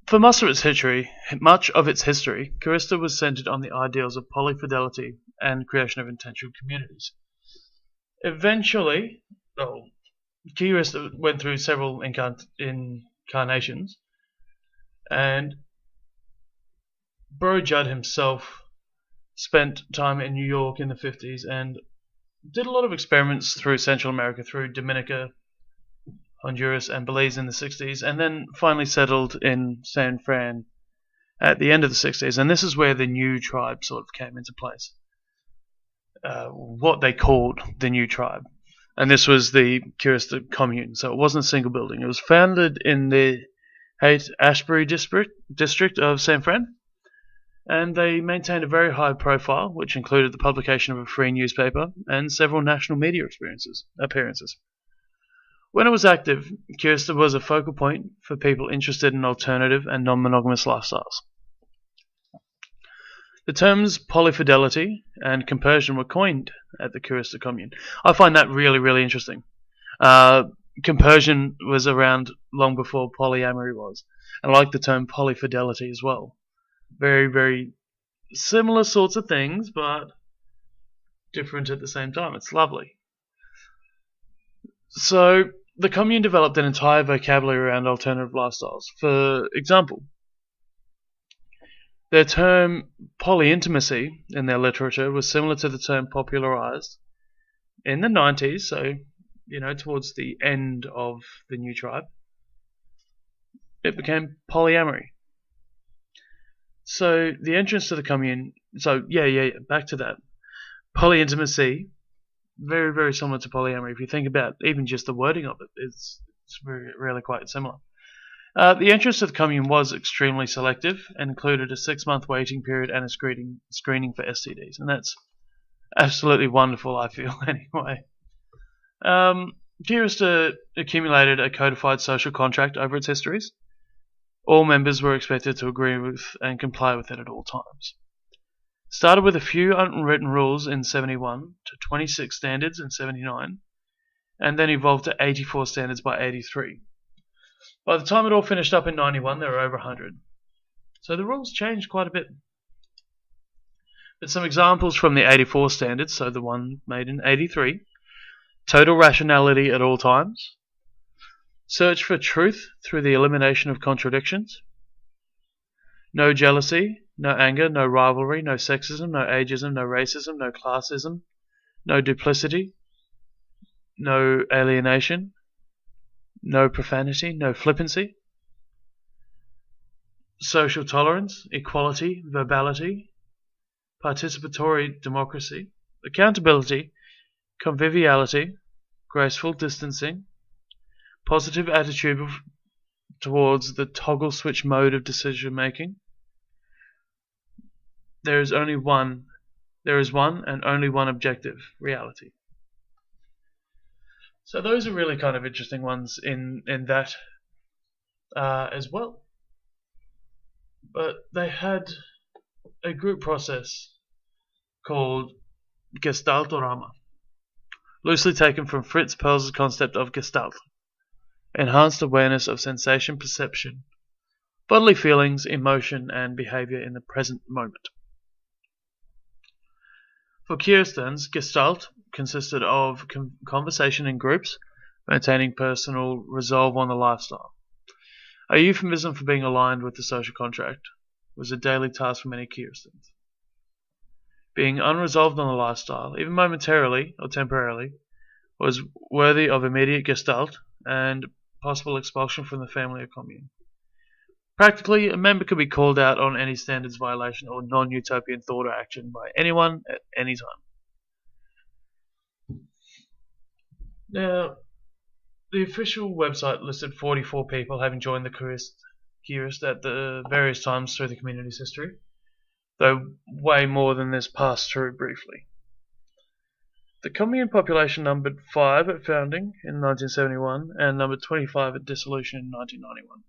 for much of its history, Kerista was centered on the ideals of polyfidelity and creation of intentional communities. Eventually, Kerista went through several incarnations, and Bro Judd himself spent time in New York in the 50s and did a lot of experiments through Central America, through Dominica, Honduras, and Belize in the 60s, and then finally settled in San Fran at the end of the 60s. And this is where the new tribe sort of came into place. What they called the new tribe. And this was the Kerista commune. So it wasn't a single building. It was founded in the Haight-Ashbury district of San Fran. And they maintained a very high profile, which included the publication of a free newspaper and several national media appearances. When it was active, Kerista was a focal point for people interested in alternative and non-monogamous lifestyles. The terms polyfidelity and compersion were coined at the Kerista commune. I find that really, really interesting. Compersion was around long before polyamory was. And I like the term polyfidelity as well. Very, very similar sorts of things, but different at the same time. It's lovely. So, the commune developed an entire vocabulary around alternative lifestyles. For example, their term polyintimacy in their literature was similar to the term popularized in the 90s, so, towards the end of the new tribe. It became polyamory. So, the entrance to the commune, back to that. Polyintimacy, very, very similar to polyamory. If you think about even just the wording of it, it's really quite similar. The entrance to the commune was extremely selective and included a 6-month waiting period and a screening for STDs. And that's absolutely wonderful, I feel, anyway. Kerista accumulated a codified social contract over its histories. All members were expected to agree with and comply with it at all times. Started with a few unwritten rules in 71 to 26 standards in 79, and then evolved to 84 standards by 83. By the time it all finished up in 91, there were over 100. So the rules changed quite a bit. But some examples from the 84 standards, so the one made in 83. Total rationality at all times. Search for truth through the elimination of contradictions. No jealousy, no anger, no rivalry, no sexism, no ageism, no racism, no classism, no duplicity, no alienation, no profanity, no flippancy. Social tolerance, equality, verbality, participatory democracy, accountability, conviviality, graceful distancing, positive attitude towards the toggle switch mode of decision making. There is one and only one objective, reality. So those are really kind of interesting ones in that as well. But they had a group process called Gestaltorama, loosely taken from Fritz Perls' concept of Gestalt, enhanced awareness of sensation, perception, bodily feelings, emotion, and behavior in the present moment. For Keristans, Gestalt consisted of conversation in groups, maintaining personal resolve on the lifestyle. A euphemism for being aligned with the social contract was a daily task for many Keristans. Being unresolved on the lifestyle, even momentarily or temporarily, was worthy of immediate Gestalt and possible expulsion from the family or commune. Practically, a member could be called out on any standards violation or non-utopian thought or action by anyone at any time. Now, the official website listed 44 people having joined the Kerista at the various times through the community's history, though way more than this passed through briefly. The commune population numbered 5 at founding in 1971 and numbered 25 at dissolution in 1991.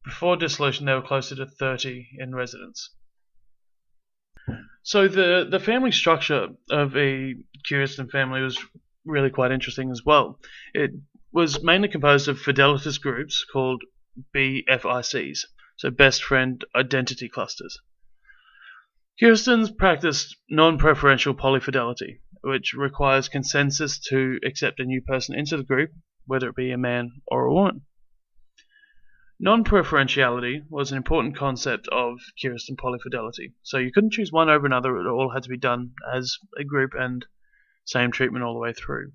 Before dissolution, they were closer to 30 in residence. So the family structure of a Keristan family was really quite interesting as well. It was mainly composed of fidelitous groups called BFICs, so Best Friend Identity Clusters. Keristans practiced non-preferential polyfidelity, which requires consensus to accept a new person into the group, whether it be a man or a woman. Non-preferentiality was an important concept of Keristan polyfidelity, so you couldn't choose one over another, it all had to be done as a group and same treatment all the way through.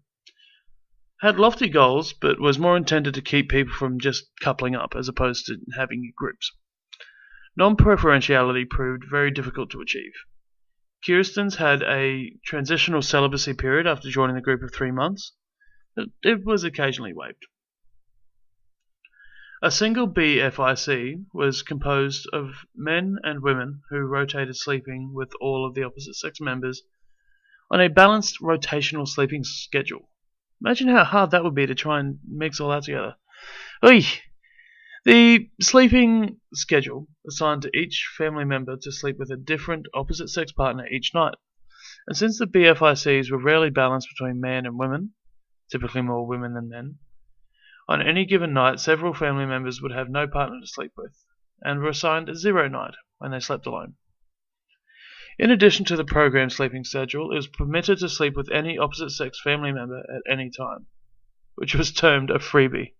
Had lofty goals, but was more intended to keep people from just coupling up as opposed to having groups. Non-preferentiality proved very difficult to achieve. Keristans had a transitional celibacy period after joining the group of 3 months. It was occasionally waived. A single BFIC was composed of men and women who rotated sleeping with all of the opposite sex members on a balanced rotational sleeping schedule. Imagine how hard that would be to try and mix all that together. Oy! The sleeping schedule assigned to each family member to sleep with a different opposite sex partner each night. And since the BFICs were rarely balanced between men and women, typically more women than men, on any given night several family members would have no partner to sleep with, and were assigned a 0 night when they slept alone. In addition to the programmed sleeping schedule, it was permitted to sleep with any opposite sex family member at any time, which was termed a freebie.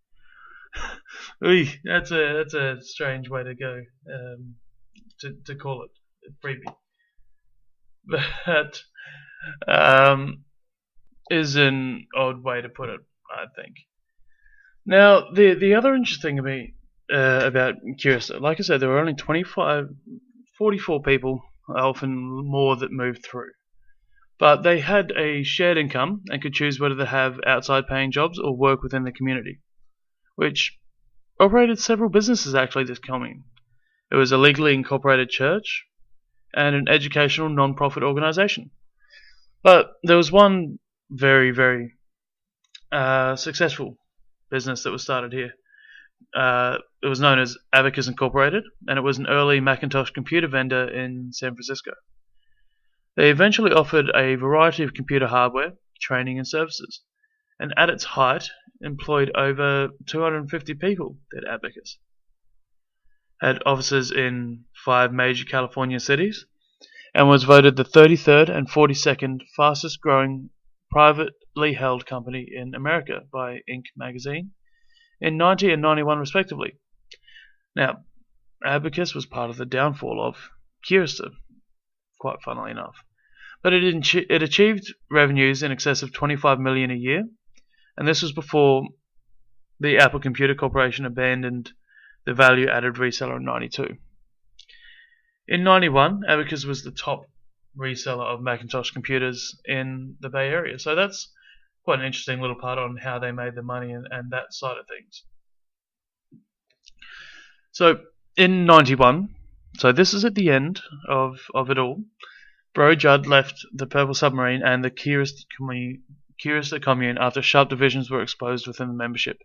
That's a strange way to go, to call it a freebie. That is an odd way to put it, I think. Now, the other interesting thing about Kerista, like I said, there were only 44 people, often more, that moved through. But they had a shared income and could choose whether to have outside paying jobs or work within the community, which operated several businesses actually, this commune. It was a legally incorporated church and an educational non-profit organisation. But there was one very, very successful business that was started here. It was known as Abacus Incorporated, and it was an early Macintosh computer vendor in San Francisco. They eventually offered a variety of computer hardware, training and services, and at its height employed over 250 people at Abacus. Had offices in 5 major California cities, and was voted the 33rd and 42nd fastest growing privately held company in America by Inc. magazine in 90 and 91 respectively. Now, Abacus was part of the downfall of Kerista, quite funnily enough. But it achieved revenues in excess of $25 million a year, and this was before the Apple Computer Corporation abandoned the value-added reseller in 92. In 91, Abacus was the top reseller of Macintosh computers in the Bay Area, so that's quite an interesting little part on how they made the money and that side of things. So in 91, so this is at the end of it all, Bro Judd left the Purple Submarine and the Kerista commune after sharp divisions were exposed within the membership.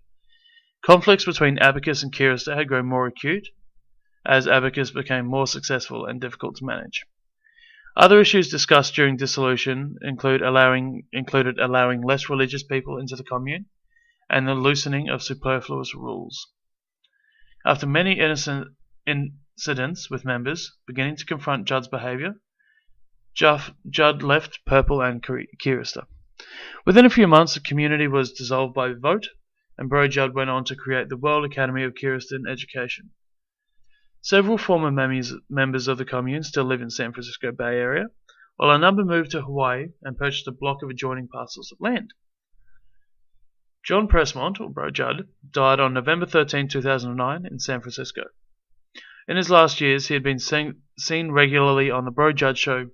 Conflicts between Abacus and Kerista had grown more acute as Abacus became more successful and difficult to manage. Other issues discussed during dissolution included allowing less religious people into the commune and the loosening of superfluous rules. After many incidents with members beginning to confront Judd's behavior, Judd left Purple and Kerista. Within a few months, the community was dissolved by vote, and Bro Judd went on to create the World Academy of Keristan Education. Several former members of the commune still live in San Francisco Bay Area, while a number moved to Hawaii and purchased a block of adjoining parcels of land. John Pressmont, or Bro Judd, died on November 13, 2009 in San Francisco. In his last years, he had been seen regularly on the Bro Judd Show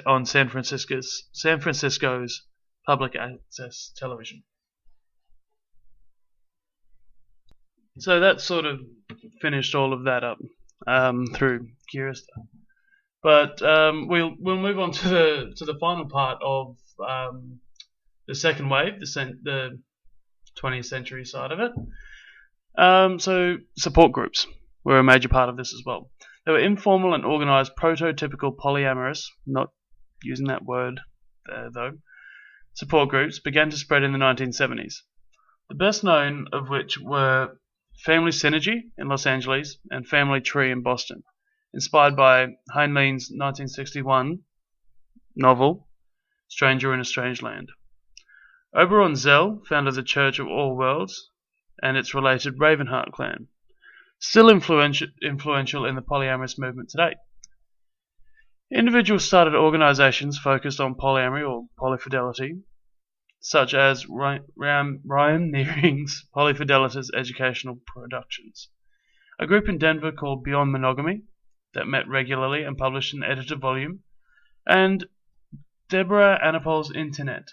on San Francisco's public access television. So that sort of finished all of that up through Kerista. But we'll move on to the final part of the second wave, the 20th century side of it. So support groups were a major part of this as well. They were informal and organised prototypical polyamorous, not using that word though, support groups began to spread in the 1970s. The best known of which were Family Synergy in Los Angeles and Family Tree in Boston, inspired by Heinlein's 1961 novel Stranger in a Strange Land. Oberon Zell founded the Church of All Worlds and its related Ravenheart clan, still influential in the polyamorous movement today. Individuals started organizations focused on polyamory or polyfidelity, such as Ryan Nearing's Polyfidelitas Educational Productions, a group in Denver called Beyond Monogamy that met regularly and published an edited volume, and Deborah Anapol's Internet.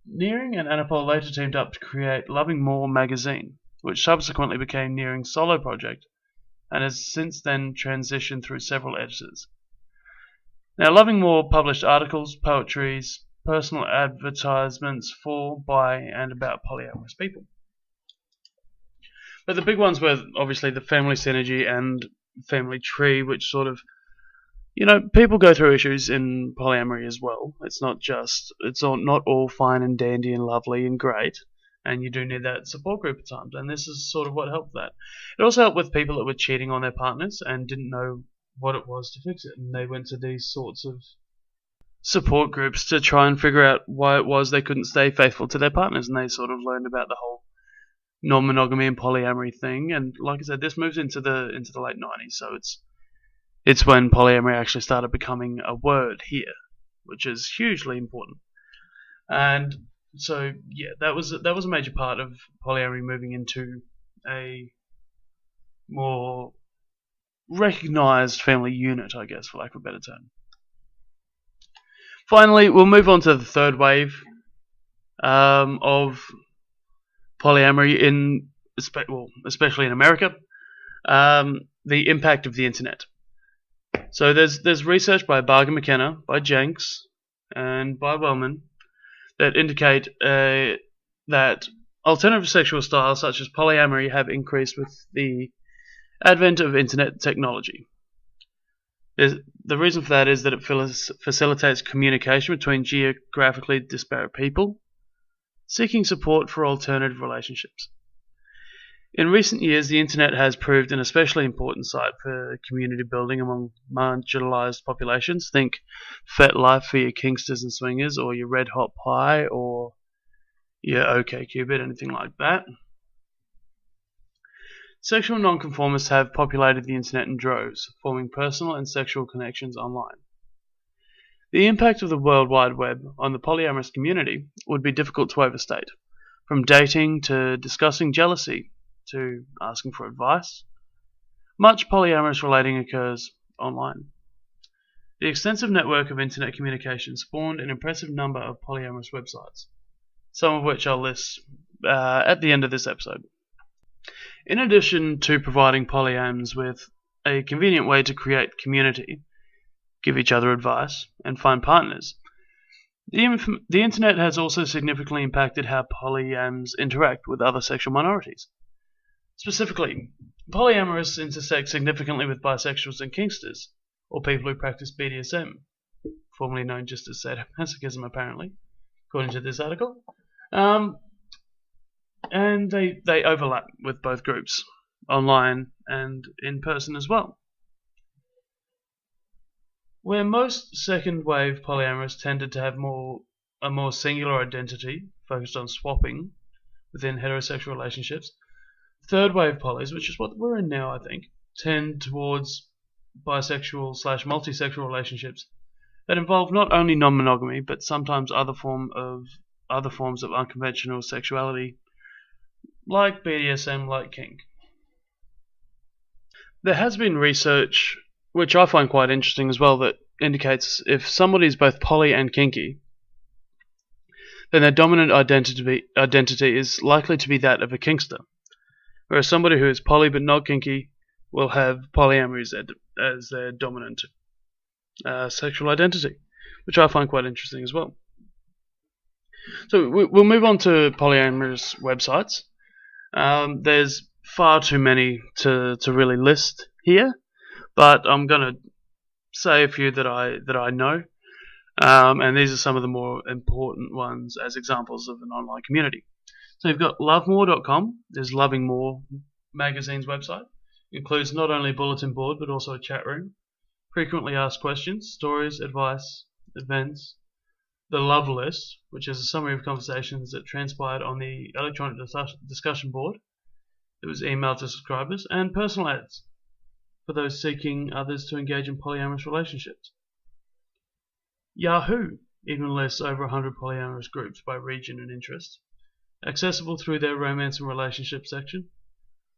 Nearing and Anapol later teamed up to create Loving More magazine, which subsequently became Nearing's solo project and has since then transitioned through several editors. Now, Loving More published articles, poetries, personal advertisements for, by, and about polyamorous people. But the big ones were obviously the Family Synergy and Family Tree, which sort of, people go through issues in polyamory as well. It's not all fine and dandy and lovely and great, and you do need that support group at times, and this is sort of what helped that. It also helped with people that were cheating on their partners and didn't know what it was to fix it, and they went to these sorts of support groups to try and figure out why it was they couldn't stay faithful to their partners, and they sort of learned about the whole non-monogamy and polyamory thing. And like I said, this moves into the late 90s, so it's when polyamory actually started becoming a word here, which is hugely important. And so yeah, that was a major part of polyamory moving into a more recognized family unit, I guess, for lack of a better term. Finally, we'll move on to the third wave of polyamory especially in America, the impact of the internet. So there's research by Barger McKenna, by Jenks, and by Wellman that indicate that alternative sexual styles such as polyamory have increased with the advent of internet technology. The reason for that is that it facilitates communication between geographically disparate people seeking support for alternative relationships. In recent years, the internet has proved an especially important site for community building among marginalized populations. Think FetLife for your Kingsters and Swingers, or your Red Hot Pie, or your OkCupid, anything like that. Sexual nonconformists have populated the internet in droves, forming personal and sexual connections online. The impact of the World Wide Web on the polyamorous community would be difficult to overstate, from dating to discussing jealousy to asking for advice. Much polyamorous relating occurs online. The extensive network of internet communication spawned an impressive number of polyamorous websites, some of which I'll list at the end of this episode. In addition to providing polyams with a convenient way to create community, give each other advice, and find partners, the internet has also significantly impacted how polyams interact with other sexual minorities. Specifically, polyamorous intersect significantly with bisexuals and Kingsters, or people who practice BDSM, formerly known just as sadomasochism apparently, according to this article. And they overlap with both groups, online and in person as well. Where most second-wave polyamorous tended to have a more singular identity, focused on swapping within heterosexual relationships, third-wave polys, which is what we're in now, I think, tend towards bisexual/multisexual relationships that involve not only non-monogamy but sometimes other forms of unconventional sexuality, like BDSM, like kink. There has been research, which I find quite interesting as well, that indicates if somebody is both poly and kinky, then their dominant identity is likely to be that of a kinkster, whereas somebody who is poly but not kinky will have polyamory as their dominant sexual identity, which I find quite interesting as well. So we'll move on to polyamorous websites. There's far too many to really list here, but I'm going to say a few that I know, and these are some of the more important ones as examples of an online community. So you've got lovemore.com, is Loving More magazine's website. It includes not only a bulletin board but also a chat room, frequently asked questions, stories, advice, events, the Love List, which is a summary of conversations that transpired on the electronic discussion board that was emailed to subscribers, and personal ads for those seeking others to engage in polyamorous relationships. Yahoo even lists over 100 polyamorous groups by region and interest, accessible through their romance and relationship section,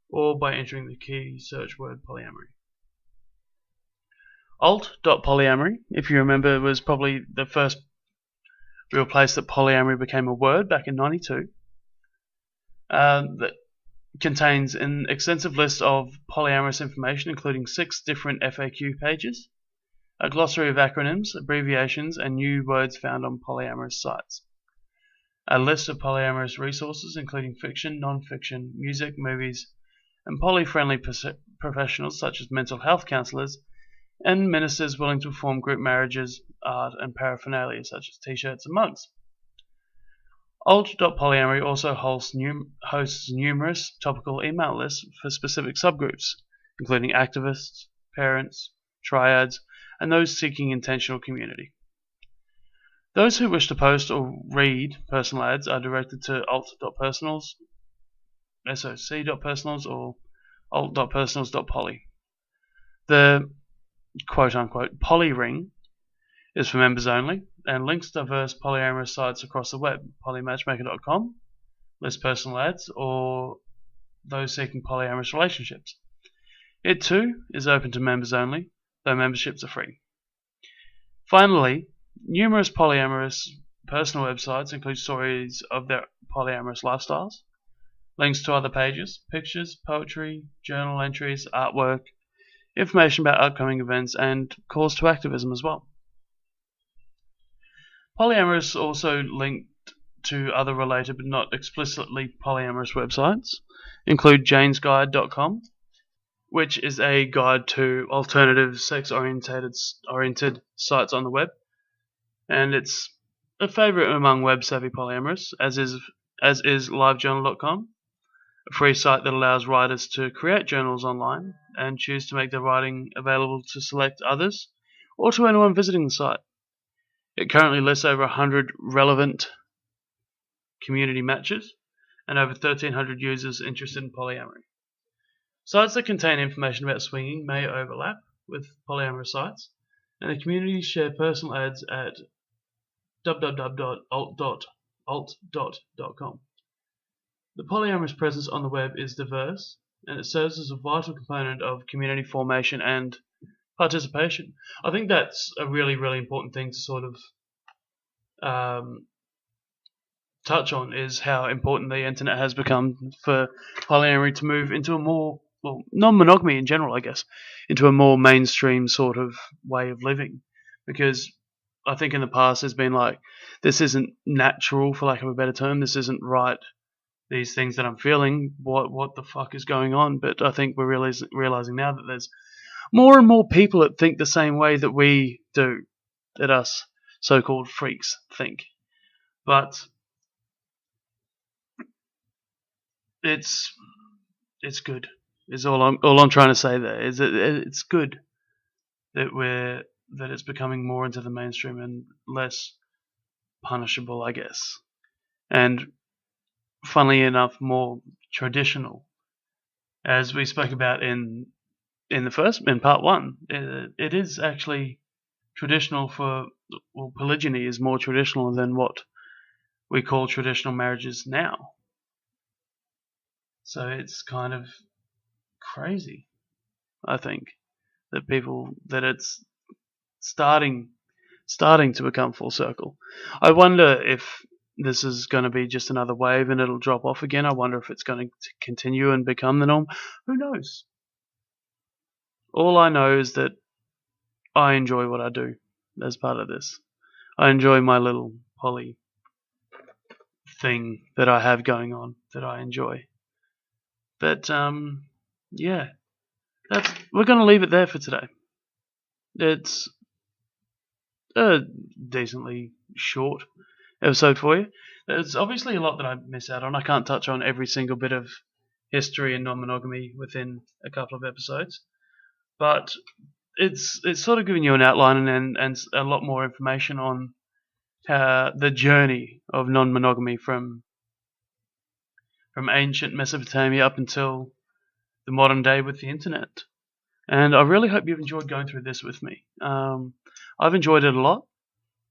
or by entering the key search word polyamory. Alt.polyamory, if you remember, was probably the first real place that polyamory became a word back in '92. That contains an extensive list of polyamorous information, including 6 different FAQ pages, a glossary of acronyms, abbreviations, and new words found on polyamorous sites, a list of polyamorous resources, including fiction, non-fiction, music, movies, and poly-friendly professionals such as mental health counselors and ministers willing to perform group marriages, art, and paraphernalia such as t-shirts and mugs. Alt.polyamory also hosts numerous topical email lists for specific subgroups, including activists, parents, triads, and those seeking intentional community. Those who wish to post or read personal ads are directed to alt.personals, soc.personals, or alt.personals.poly. The quote-unquote poly ring is for members only, and links diverse polyamorous sites across the web, polymatchmaker.com, lists personal ads, or those seeking polyamorous relationships. It too is open to members only, though memberships are free. Finally, numerous polyamorous personal websites include stories of their polyamorous lifestyles, links to other pages, pictures, poetry, journal entries, artwork, information about upcoming events, and calls to activism as well. Polyamorous also linked to other related but not explicitly polyamorous websites include janesguide.com, which is a guide to alternative sex-oriented sites on the web, and it's a favorite among web-savvy polyamorous, as is livejournal.com, a free site that allows writers to create journals online and choose to make their writing available to select others or to anyone visiting the site. It currently lists over 100 relevant community matches and over 1,300 users interested in polyamory. Sites that contain information about swinging may overlap with polyamorous sites, and the communities share personal ads at www.alt.com. The polyamorous presence on the web is diverse, and it serves as a vital component of community formation and participation. I think that's a really, really important thing to sort of touch on, is how important the internet has become for polyamory to move into a more, well, non-monogamy in general, I guess, into a more mainstream sort of way of living. Because I think in the past there's been like, this isn't natural, for lack of a better term, this isn't right, these things that I'm feeling, what the fuck is going on? But I think we're realizing now that there's more and more people that think the same way that we do, that us so-called freaks think. But it's good. Is all I'm trying to say there, is that it's good that it's becoming more into the mainstream and less punishable, I guess. And funnily enough, more traditional, as we spoke about in part 1. It is actually traditional polygyny is more traditional than what we call traditional marriages now. So it's kind of crazy, I think, that it's starting to become full circle. I wonder if this is going to be just another wave and it'll drop off again. I wonder if it's going to continue and become the norm. Who knows? All I know is that I enjoy what I do as part of this. I enjoy my little poly thing that I have going on that I enjoy. But yeah, we're going to leave it there for today. It's a decently short episode for you. There's obviously a lot that I miss out on. I can't touch on every single bit of history and non-monogamy within a couple of episodes, but it's sort of giving you an outline and a lot more information on the journey of non-monogamy from ancient Mesopotamia up until the modern day with the internet. And I really hope you've enjoyed going through this with me. I've enjoyed it a lot.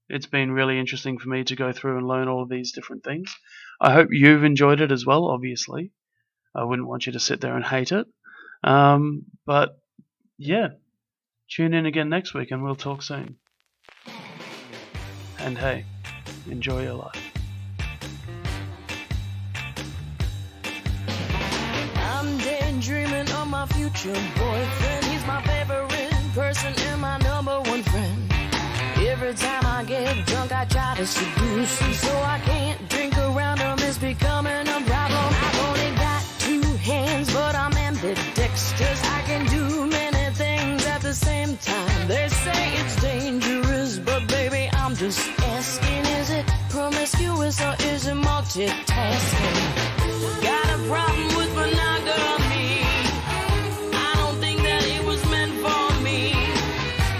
It's been really interesting for me to go through and learn all of these different things. I hope you've enjoyed it as well, obviously. I wouldn't want you to sit there and hate it. But yeah, tune in again next week and we'll talk soon. And hey, enjoy your life. I'm daydreaming of my future boyfriend. He's my favorite person and my number one friend. Every time I get drunk, I try to seduce him, so I can't drink around him. It's becoming a problem. I've only got 2 hands, but I'm ambidextrous. I can do many things at the same time. They say it's dangerous, but baby, I'm just asking, is it promiscuous or is it multitasking? Got a problem with monogamy. I don't think that it was meant for me.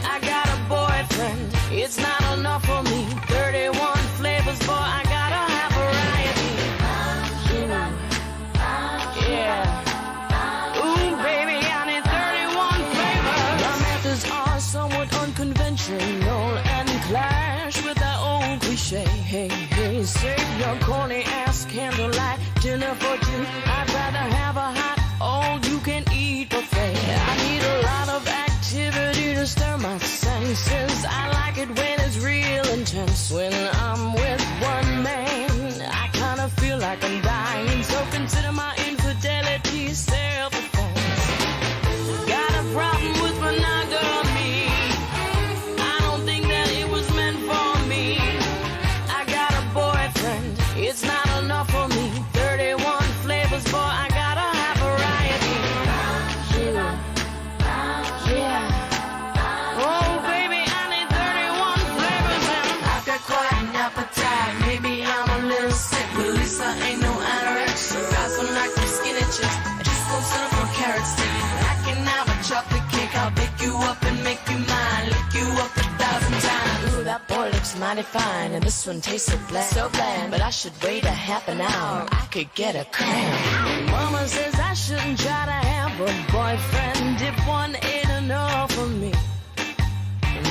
I got a boyfriend, it's not enough for me. 31 flavors, boy, I gotta have variety. Yeah. Ooh, baby, I need 31 flavors. My methods are somewhat unconventional and clash with that old cliche. Hey, hey, save your corny ass candlelight dinner for 2. I'd rather have a hot all-you-can-eat buffet. I need a lot of activity to stir my senses. I like it when it's real intense. When I'm with one man, I kind of feel like I'm dying. So consider my infidelity self-defense. Got a problem with monogamy. I don't think that it was meant for me. I got a boyfriend, it's not enough for me. 31 flavors, boy, I gotta have variety. Yeah. Oh, baby, I need 31 flavors and I've got quite an appetite. Maybe I'm a little sick, but at least I ain't no anorexia. Got some like them skinny chicks. I just won't settle for carrot stick. I can have a chocolate cake. I'll bake you up and make you mine. Lick you up 1,000 times. Ooh, that boy looks mighty fine, and this one tastes so bland. But I should wait a half an hour. I could get a cramp. Mama says I shouldn't try to have a boyfriend if one ain't enough for me.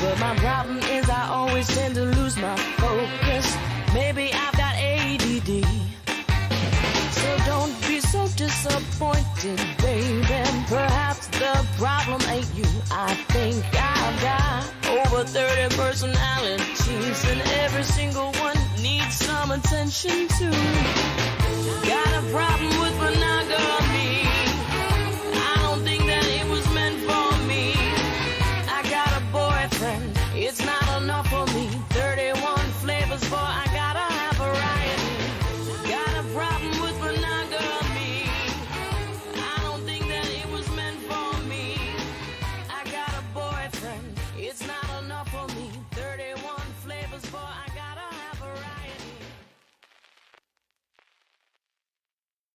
But my problem is I always tend to lose my focus. Maybe I've got ADD. So don't be so disappointed, baby. Perhaps the problem ain't you. I think I've got over 30 personalities, and every single one needs some attention too. Got a problem with monogamy.